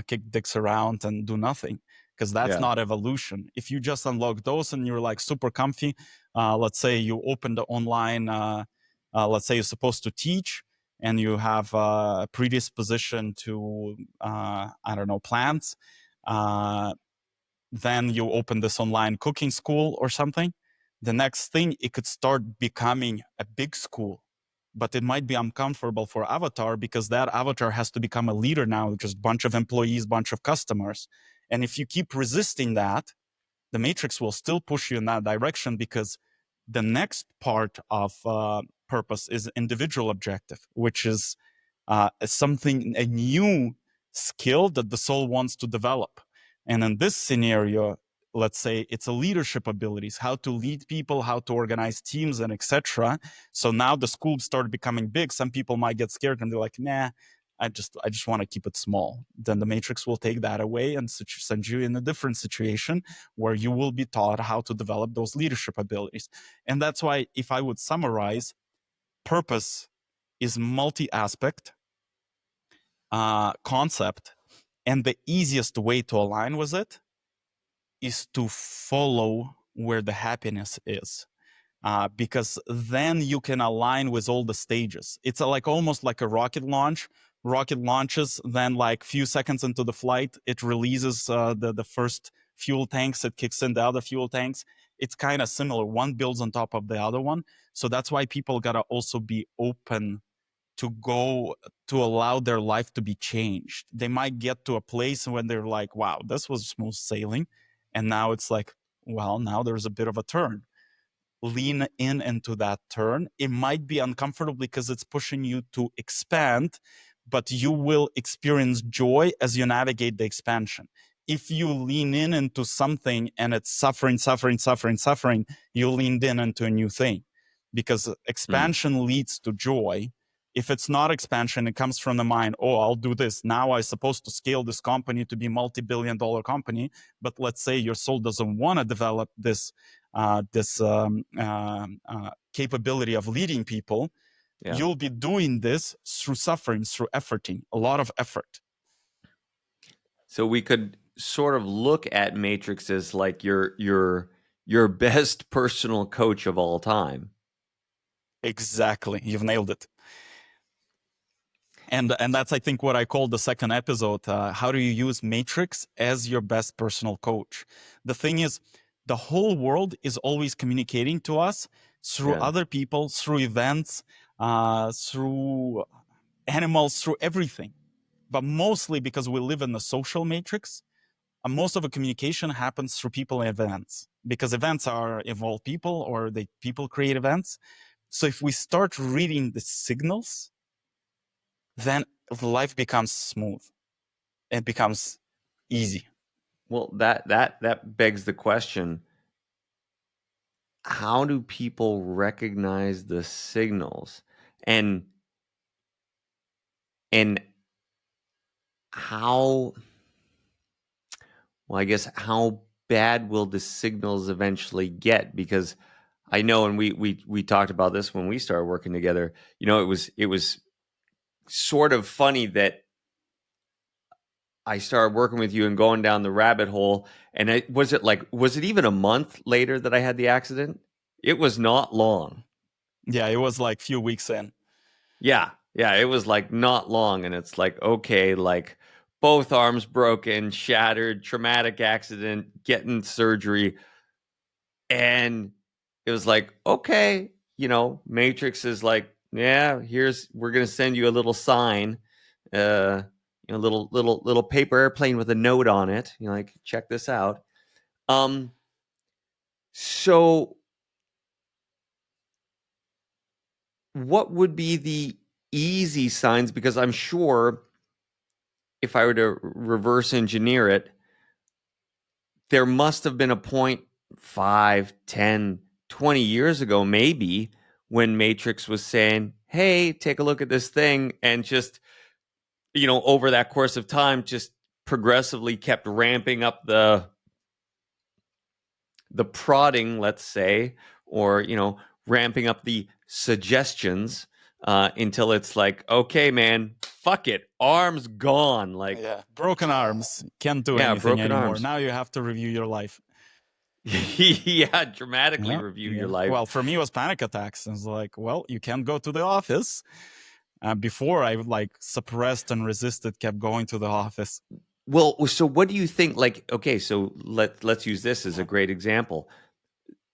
kick dicks around and do nothing, because that's Yeah. not evolution. If you just unlock those and you're like super comfy, let's say you open the online, let's say you're supposed to teach, and you have a predisposition to, I don't know, plants, then you open this online cooking school or something. The next thing, it could start becoming a big school, but it might be uncomfortable for avatar, because that avatar has to become a leader now, just bunch of employees, bunch of customers. And if you keep resisting that, the matrix will still push you in that direction, because the next part of purpose is individual objective, which is something, a new skill that the soul wants to develop. And in this scenario, let's say it's a leadership abilities, how to lead people, how to organize teams, and etc. So now the school started becoming big. Some people might get scared and they're like, nah, I just want to keep it small. Then the matrix will take that away and send you in a different situation where you will be taught how to develop those leadership abilities. And that's why, if I would summarize, purpose is multi-aspect concept, and the easiest way to align with it is to follow where the happiness is. Because then you can align with all the stages. It's like almost like a rocket launch. Rocket launches, then like few seconds into the flight, it releases the first fuel tanks. It kicks in the other fuel tanks. It's kind of similar. One builds on top of the other one. So that's why people gotta also be open to go, to allow their life to be changed. They might get to a place when they're like, wow, this was smooth sailing. And now it's like, well, now there's a bit of a turn. Lean in into that turn. It might be uncomfortable because it's pushing you to expand, but you will experience joy as you navigate the expansion. If you lean in into something and it's suffering, suffering, suffering, suffering, you leaned in into a new thing, because expansion leads to joy. If it's not expansion, it comes from the mind. Oh, I'll do this. Now I'm supposed to scale this company to be multi-billion-dollar company. But let's say your soul doesn't want to develop this capability of leading people. Yeah. You'll be doing this through suffering, through efforting, a lot of effort. So we could sort of look at Matrix as like your best personal coach of all time. Exactly, you've nailed it. And that's, I think, what I call the second episode. How do you use Matrix as your best personal coach? The thing is, the whole world is always communicating to us through Yeah. other people, through events, through animals, through everything. But mostly because we live in the social matrix, most of the communication happens through people and events, because events are evolved people, or people create events. So if we start reading the signals, then life becomes smooth. It becomes easy. Well, that begs the question, how do people recognize the signals? And and how, well, I guess how bad will the signals eventually get? Because I know, and we talked about this when we started working together. It was sort of funny that I started working with you and going down the rabbit hole. And was it even a month later that I had the accident? It was not long. Yeah, it was like a few weeks in. Yeah. Yeah. It was like not long. And it's like, okay, like both arms broken, shattered, traumatic accident, getting surgery. And it was like, okay, Matrix is like, yeah, we're going to send you a little sign, little paper airplane with a note on it. Like, check this out. Um, so what would be the easy signs? Because I'm sure if I were to reverse engineer it, there must have been a point 5, 10, 20 years ago, maybe, when Matrix was saying, hey, take a look at this thing, and just, over that course of time, just progressively kept ramping up the prodding, let's say, or ramping up the suggestions until it's like, okay, man, fuck it, arms gone, like, Yeah, broken arms, can't do yeah, anything broken anymore. arms. Now you have to review your life. Yeah, dramatically Yeah, review your yeah. life. Well, for me, it was panic attacks. I was like, well, you can't go to the office. Before I like suppressed and resisted, kept going to the office. Well, so what do you think? Like, okay, so let's use this as a great example.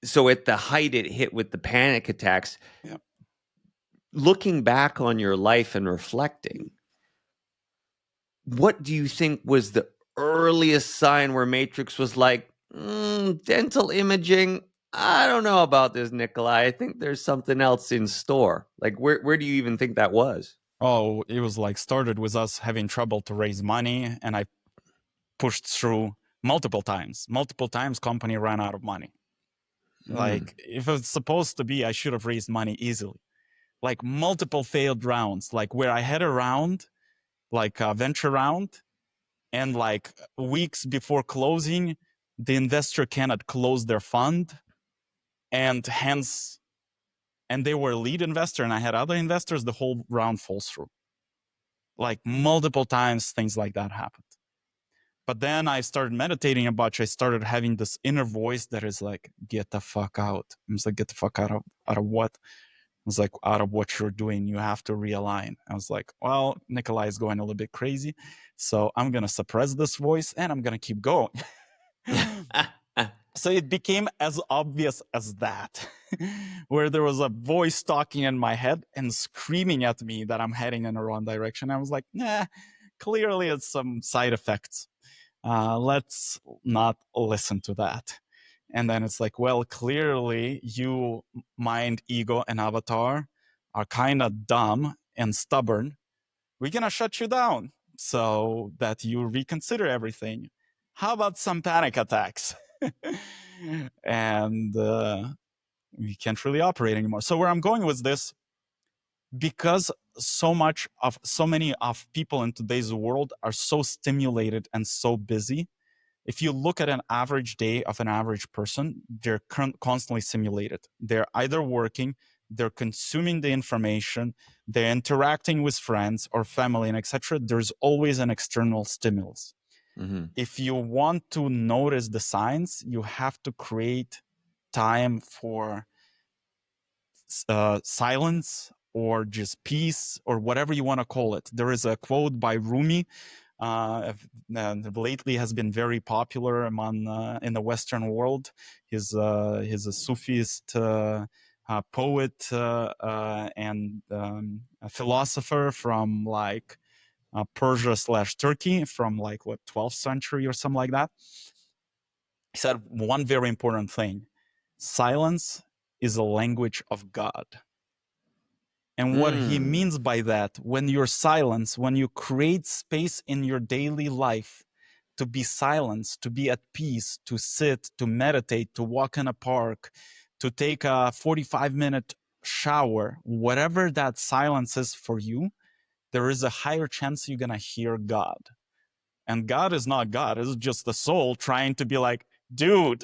So at the height it hit with the panic attacks, Yeah. looking back on your life and reflecting, what do you think was the earliest sign where Matrix was like, dental imaging? I don't know about this, Nikolai. I think there's something else in store. Like, where do you even think that was? Oh, it was like started with us having trouble to raise money, and I pushed through multiple times. Multiple times, company ran out of money. Hmm. Like if it's supposed to be, I should have raised money easily. Like multiple failed rounds, like where I had a round, like a venture round, and like weeks before closing, the investor cannot close their fund, and hence, and they were lead investor, and I had other investors. The whole round falls through. Like multiple times, things like that happened. But then I started meditating a bunch. I started having this inner voice that is like, "Get the fuck out." I was like, "Get the fuck out of what?" I was like, "Out of what you're doing. You have to realign." I was like, "Well, Nikolai is going a little bit crazy, so I'm gonna suppress this voice and I'm gonna keep going." So it became as obvious as that, where there was a voice talking in my head and screaming at me that I'm heading in the wrong direction. I was like, nah, clearly it's some side effects. Let's not listen to that. And then it's like, well, clearly you, mind, ego, and avatar are kind of dumb and stubborn. We're going to shut you down so that you reconsider everything. How about some panic attacks? And we can't really operate anymore. So where I'm going with this, because so many of people in today's world are so stimulated and so busy, if you look at an average day of an average person, they're constantly simulated. They're either working, they're consuming the information, they're interacting with friends or family, and etc. There's always an external stimulus. Mm-hmm. If you want to notice the signs, you have to create time for silence or just peace or whatever you want to call it. There is a quote by Rumi, lately has been very popular among in the Western world. He's a Sufist poet and a philosopher from like Persia / Turkey from like what 12th century or something like that. He said one very important thing: silence is a language of God. And what he Mm. means by that, when you're silence, when you create space in your daily life to be silenced, to be at peace, to sit, to meditate, to walk in a park, to take a 45-minute shower, whatever that silence is for you, there is a higher chance you're going to hear God. And God is not God. It's just the soul trying to be like, dude,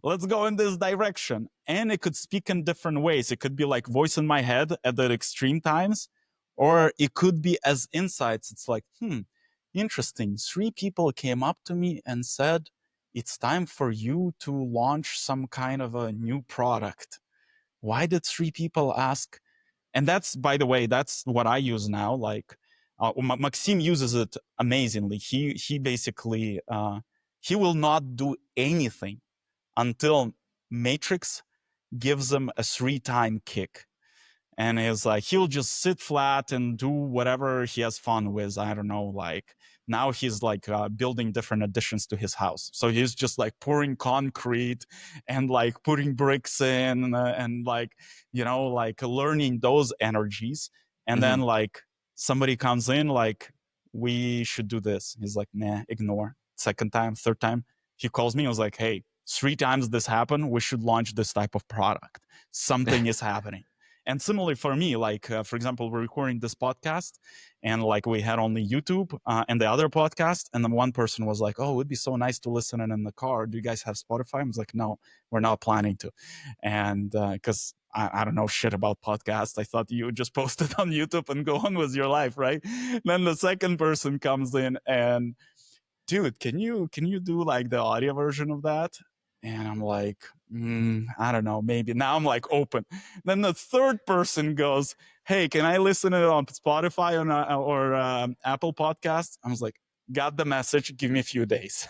let's go in this direction. And it could speak in different ways. It could be like voice in my head at the extreme times, or it could be as insights. It's like, interesting. 3 people came up to me and said, it's time for you to launch some kind of a new product. Why did 3 people ask? And that's, by the way, that's what I use now. Like Maxime uses it amazingly. He basically he will not do anything until Matrix gives him a 3-time kick. And it's like he'll just sit flat and do whatever he has fun with. I don't know, like now he's like building different additions to his house, so he's just like pouring concrete and like putting bricks in and like, you know, like learning those energies. And then Mm-hmm. like somebody comes in like, we should do this. He's like, nah, ignore. Second time, third time, he calls me. I was like, hey, 3 times this happened, we should launch this type of product. Something is happening. And similarly for me, like, for example, we're recording this podcast and like we had only YouTube and the other podcast. And then one person was like, oh, it'd be so nice to listen in the car. Do you guys have Spotify? I was like, no, we're not planning to. And because I don't know shit about podcasts. I thought you would just post it on YouTube and go on with your life, right? Then the second person comes in and, dude, can you do like the audio version of that? And I'm like, I don't know, maybe. Now I'm like open. Then the third person goes, hey, can I listen to it on Spotify or Apple Podcasts? I was like, got the message. Give me a few days.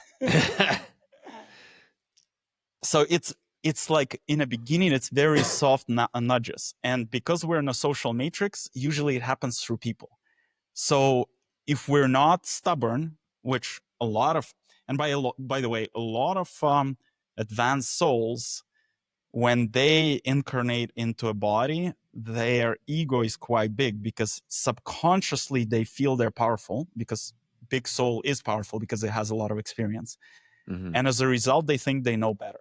So it's like in the beginning, it's very soft nudges. And because we're in a social matrix, usually it happens through people. So if we're not stubborn, which a lot of, and by the way, a lot of advanced souls, when they incarnate into a body, their ego is quite big because subconsciously they feel they're powerful, because big soul is powerful because it has a lot of experience. Mm-hmm. And as a result, they think they know better.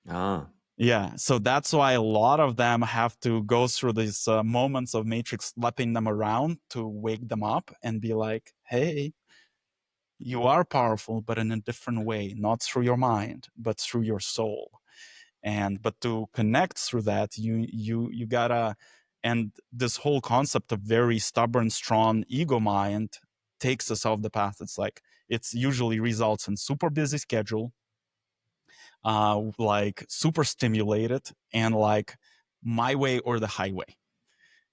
Ah. Yeah, so that's why a lot of them have to go through these moments of Matrix slapping them around to wake them up and be like, hey, you are powerful, but in a different way, not through your mind, but through your soul. And but to connect through that, you gotta, and this whole concept of very stubborn, strong ego mind takes us off the path. It's like it's usually results in super busy schedule, like super stimulated, and like my way or the highway.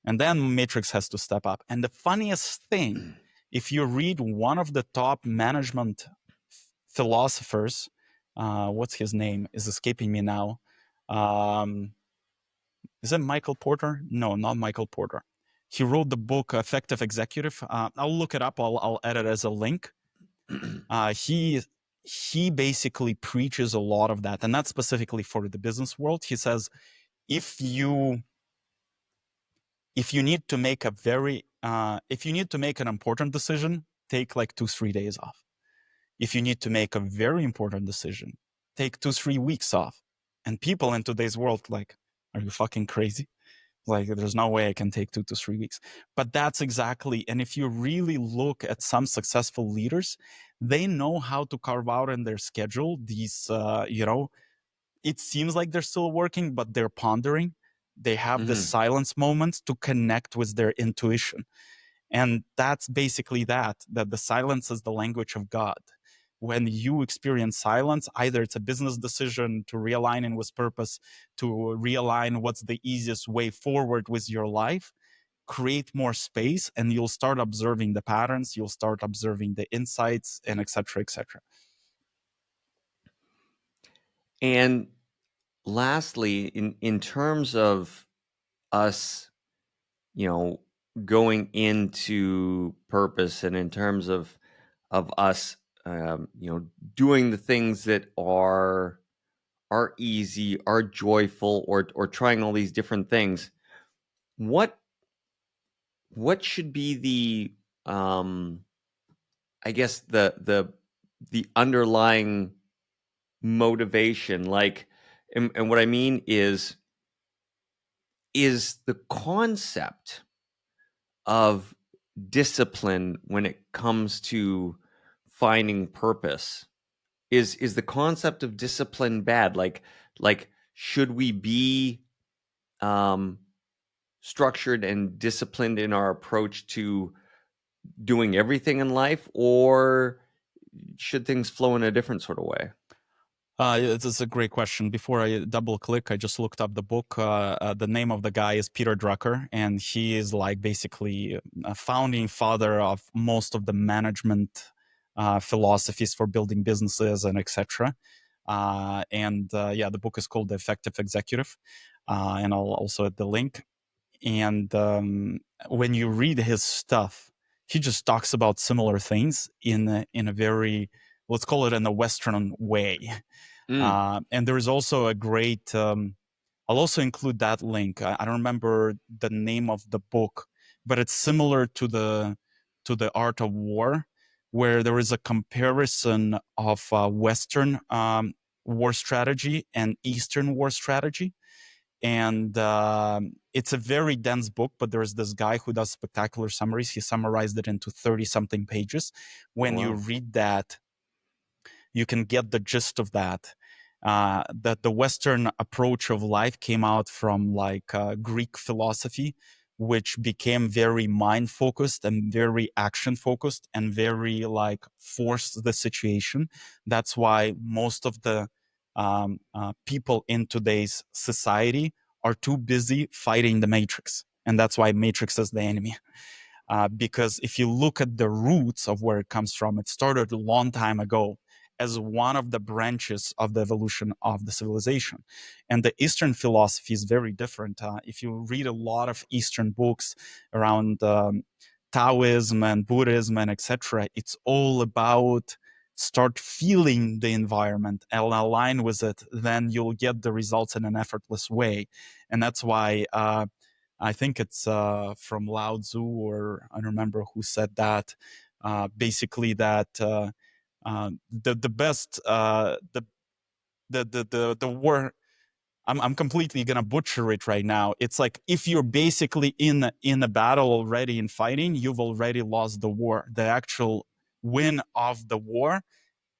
And then Matrix has to step up. And the funniest thing, if you read one of the top management philosophers, what's his name is escaping me now. Is it Michael Porter? No, not Michael Porter. He wrote the book Effective Executive. I'll look it up. I'll add it as a link. He basically preaches a lot of that, and not specifically for the business world. He says if you need to make an important decision, take like 2-3 days off. If you need to make a very important decision, take 2-3 weeks off. And people in today's world, like, are you fucking crazy? Like, there's no way I can take 2 to 3 weeks. But that's exactly, and if you really look at some successful leaders, they know how to carve out in their schedule these, it seems like they're still working, but they're pondering. They have the Mm-hmm. silence moments to connect with their intuition. And that's basically that the silence is the language of God. When you experience silence, either it's a business decision to realign in with purpose, to realign what's the easiest way forward with your life, create more space, and you'll start observing the patterns, you'll start observing the insights, and et cetera, et cetera. And lastly, in terms of us, you know, going into purpose, and in terms of us, doing the things that are easy, are joyful, or trying all these different things. what what should be I guess the underlying motivation, like, and what I mean is the concept of discipline when it comes to finding purpose, is the concept of discipline bad? Like should we be um structured and disciplined in our approach to doing everything in life, or should things flow in a different sort of way? It's a great question. Before I double click, I just looked up the book. The name of the guy is Peter Drucker, and he is like basically a founding father of most of the management philosophies for building businesses and etc. Yeah, the book is called The Effective Executive, and I'll also add the link. And when you read his stuff, he just talks about similar things in a very, let's call it, in a Western way. Mm. And there is also a great, I'll also include that link. I don't remember the name of the book, but it's similar to the Art of War, where there is a comparison of Western war strategy and Eastern war strategy. And it's a very dense book, but there's this guy who does spectacular summaries. He summarized it into 30 something pages. Oh, When you wow. read that, you can get the gist of that. That the Western approach of life came out from like Greek philosophy, which became very mind focused and very action focused and very like forced the situation. That's why most of the people in today's society are too busy fighting the Matrix. And that's why Matrix is the enemy. Because if you look at the roots of where it comes from, it started a long time ago as one of the branches of the evolution of the civilization. And the Eastern philosophy is very different. If you read a lot of Eastern books around Taoism and Buddhism and etc., it's all about start feeling the environment and align with it, then you'll get the results in an effortless way. And that's why I think it's from Lao Tzu, or I don't remember who said that. Basically, that the best the war. I'm completely gonna butcher it right now. It's like if you're basically in a battle already in fighting, you've already lost the war. The actual win of the war,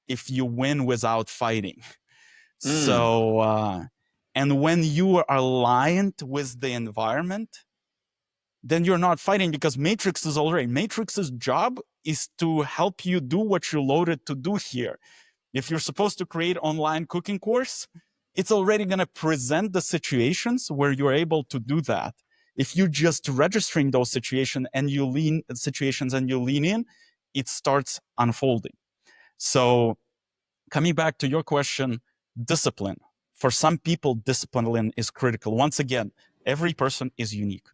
if you win without fighting. Mm. So, and when you are aligned with the environment, then you're not fighting, because Matrix's job is to help you do what you're loaded to do here. If you're supposed to create online cooking course, it's already going to present the situations where you're able to do that. If you're just registering those situations and you lean in, it starts unfolding. So coming back to your question, discipline. For some people, discipline is critical. Once again, every person is unique,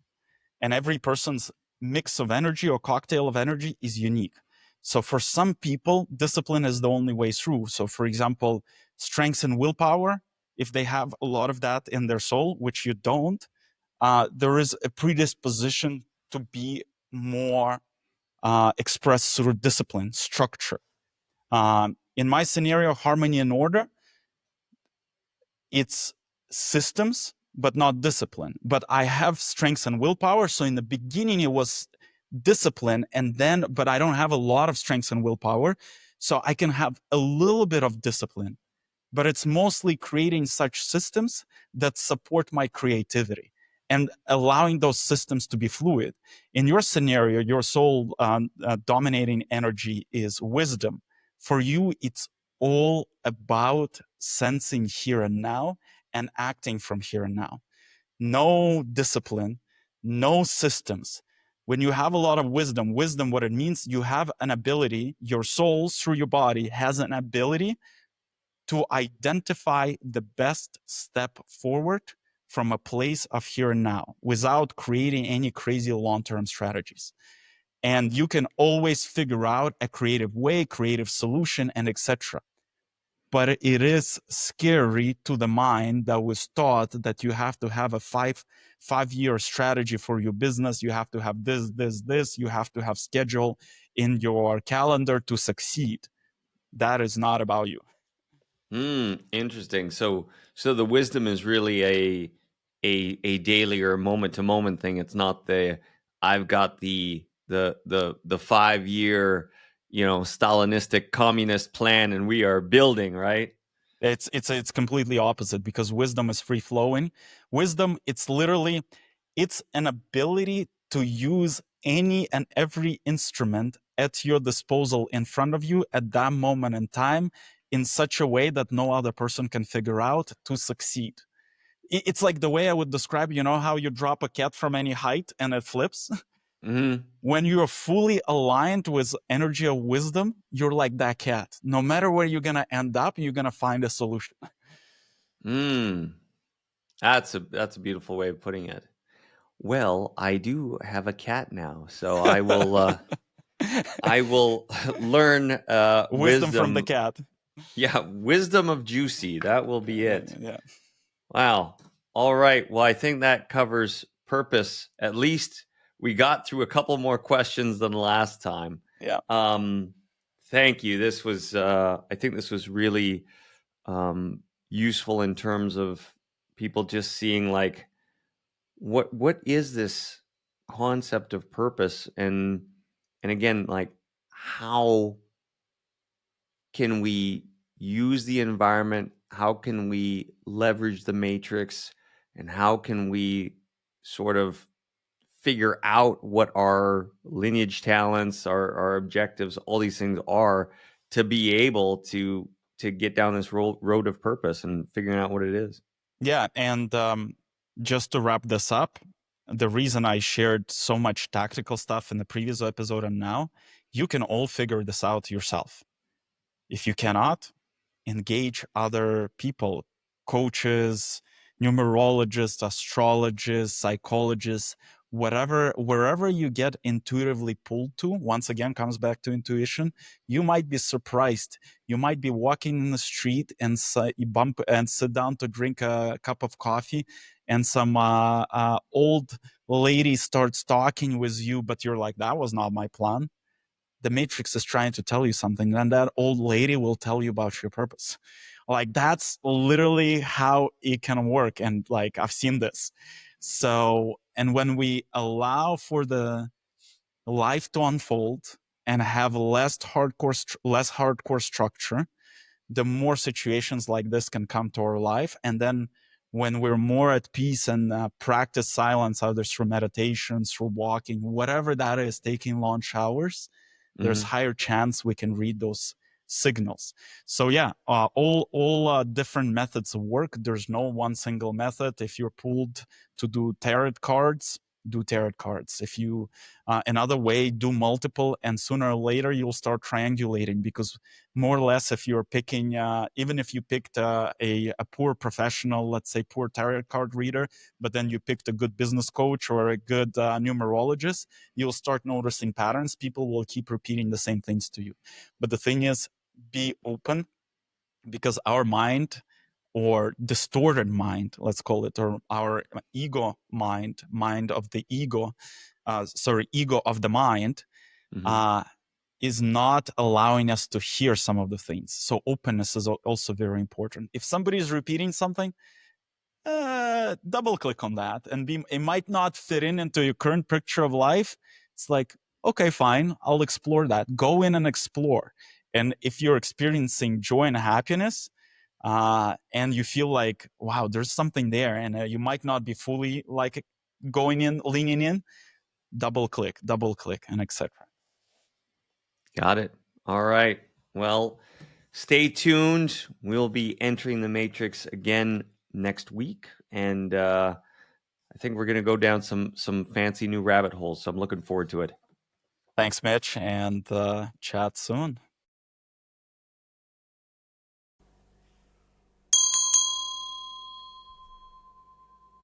and every person's mix of energy or cocktail of energy is unique. So for some people, discipline is the only way through. So for example, strength and willpower, if they have a lot of that in their soul, which you don't, there is a predisposition to be more expressed through discipline, structure. In my scenario, harmony and order, it's systems, but not discipline. But I have strengths and willpower. So in the beginning, it was discipline, but I don't have a lot of strengths and willpower. So I can have a little bit of discipline, but it's mostly creating such systems that support my creativity and allowing those systems to be fluid. In your scenario, your soul dominating energy is wisdom. For you, it's all about sensing here and now and acting from here and now. No discipline, no systems. When you have a lot of wisdom, what it means, you have an ability, your soul through your body has an ability to identify the best step forward from a place of here and now without creating any crazy long-term strategies. And you can always figure out a creative way, creative solution, and etc. but it is scary to the mind that was taught that you have to have a five-year strategy for your business. You have to have this. You have to have schedule in your calendar to succeed. That is not about you. Interesting. So the wisdom is really a daily or moment to moment thing. It's not the I've got the 5 year, Stalinistic communist plan and we are building, right? It's completely opposite, because wisdom is free flowing. Wisdom, it's an ability to use any and every instrument at your disposal in front of you at that moment in time, in such a way that no other person can figure out, to succeed. It's like the way I would describe, how you drop a cat from any height and it flips. Mm-hmm. When you're fully aligned with energy of wisdom, you're like that cat. No matter where you're gonna end up, you're gonna find a solution. Mm. That's a beautiful way of putting it. Well, I do have a cat now, so I will learn Wisdom from the wisdom. cat. Yeah, wisdom of Juicy. That will be it. Yeah. Wow. All right. Well, I think that covers purpose. At least we got through a couple more questions than last time. Yeah. Thank you. I think this was really useful in terms of people just seeing like what is this concept of purpose, and again, like how can we use the environment? How can we leverage the matrix? And how can we sort of figure out what our lineage talents, our objectives, all these things are to be able to get down this road of purpose and figuring out what it is? Yeah. And just to wrap this up, the reason I shared so much tactical stuff in the previous episode and now, you can all figure this out yourself. If you cannot, engage other people, coaches, numerologists, astrologists, psychologists, wherever you get intuitively pulled to. Once again, comes back to intuition. You might be surprised. You might be walking in the street and you bump and sit down to drink a cup of coffee, and some old lady starts talking with you, but you're like, that was not my plan. The matrix is trying to tell you something, and that old lady will tell you about your purpose. Like, that's literally how it can work. And like, I've seen this. So, and when we allow for the life to unfold and have less hardcore structure, the more situations like this can come to our life. And then when we're more at peace and practice silence, either through meditation, through walking, whatever that is, taking long showers, there's higher chance we can read those signals. So yeah, all different methods of work. There's no one single method. If you're pulled to do tarot cards, do tarot cards. If you another way, do multiple, and sooner or later you'll start triangulating, because more or less, if you're picking, even if you picked a poor professional, let's say poor tarot card reader, but then you picked a good business coach or a good numerologist, you'll start noticing patterns. People will keep repeating the same things to you. But the thing is, be open, because our mind, or distorted mind, let's call it, or our ego mind of the ego, ego of the mind, Mm-hmm. is not allowing us to hear some of the things. So openness is also very important. If somebody is repeating something, double click on that, and it might not fit into your current picture of life. It's like, okay, fine, I'll explore that. Go in and explore. And if you're experiencing joy and happiness, and you feel like, wow, there's something there, and you might not be fully like going in, leaning in, double click, and etc. Got it. All right. Well, stay tuned. We'll be entering the matrix again next week, and I think we're going to go down some fancy new rabbit holes. So I'm looking forward to it. Thanks, Mitch, and chat soon.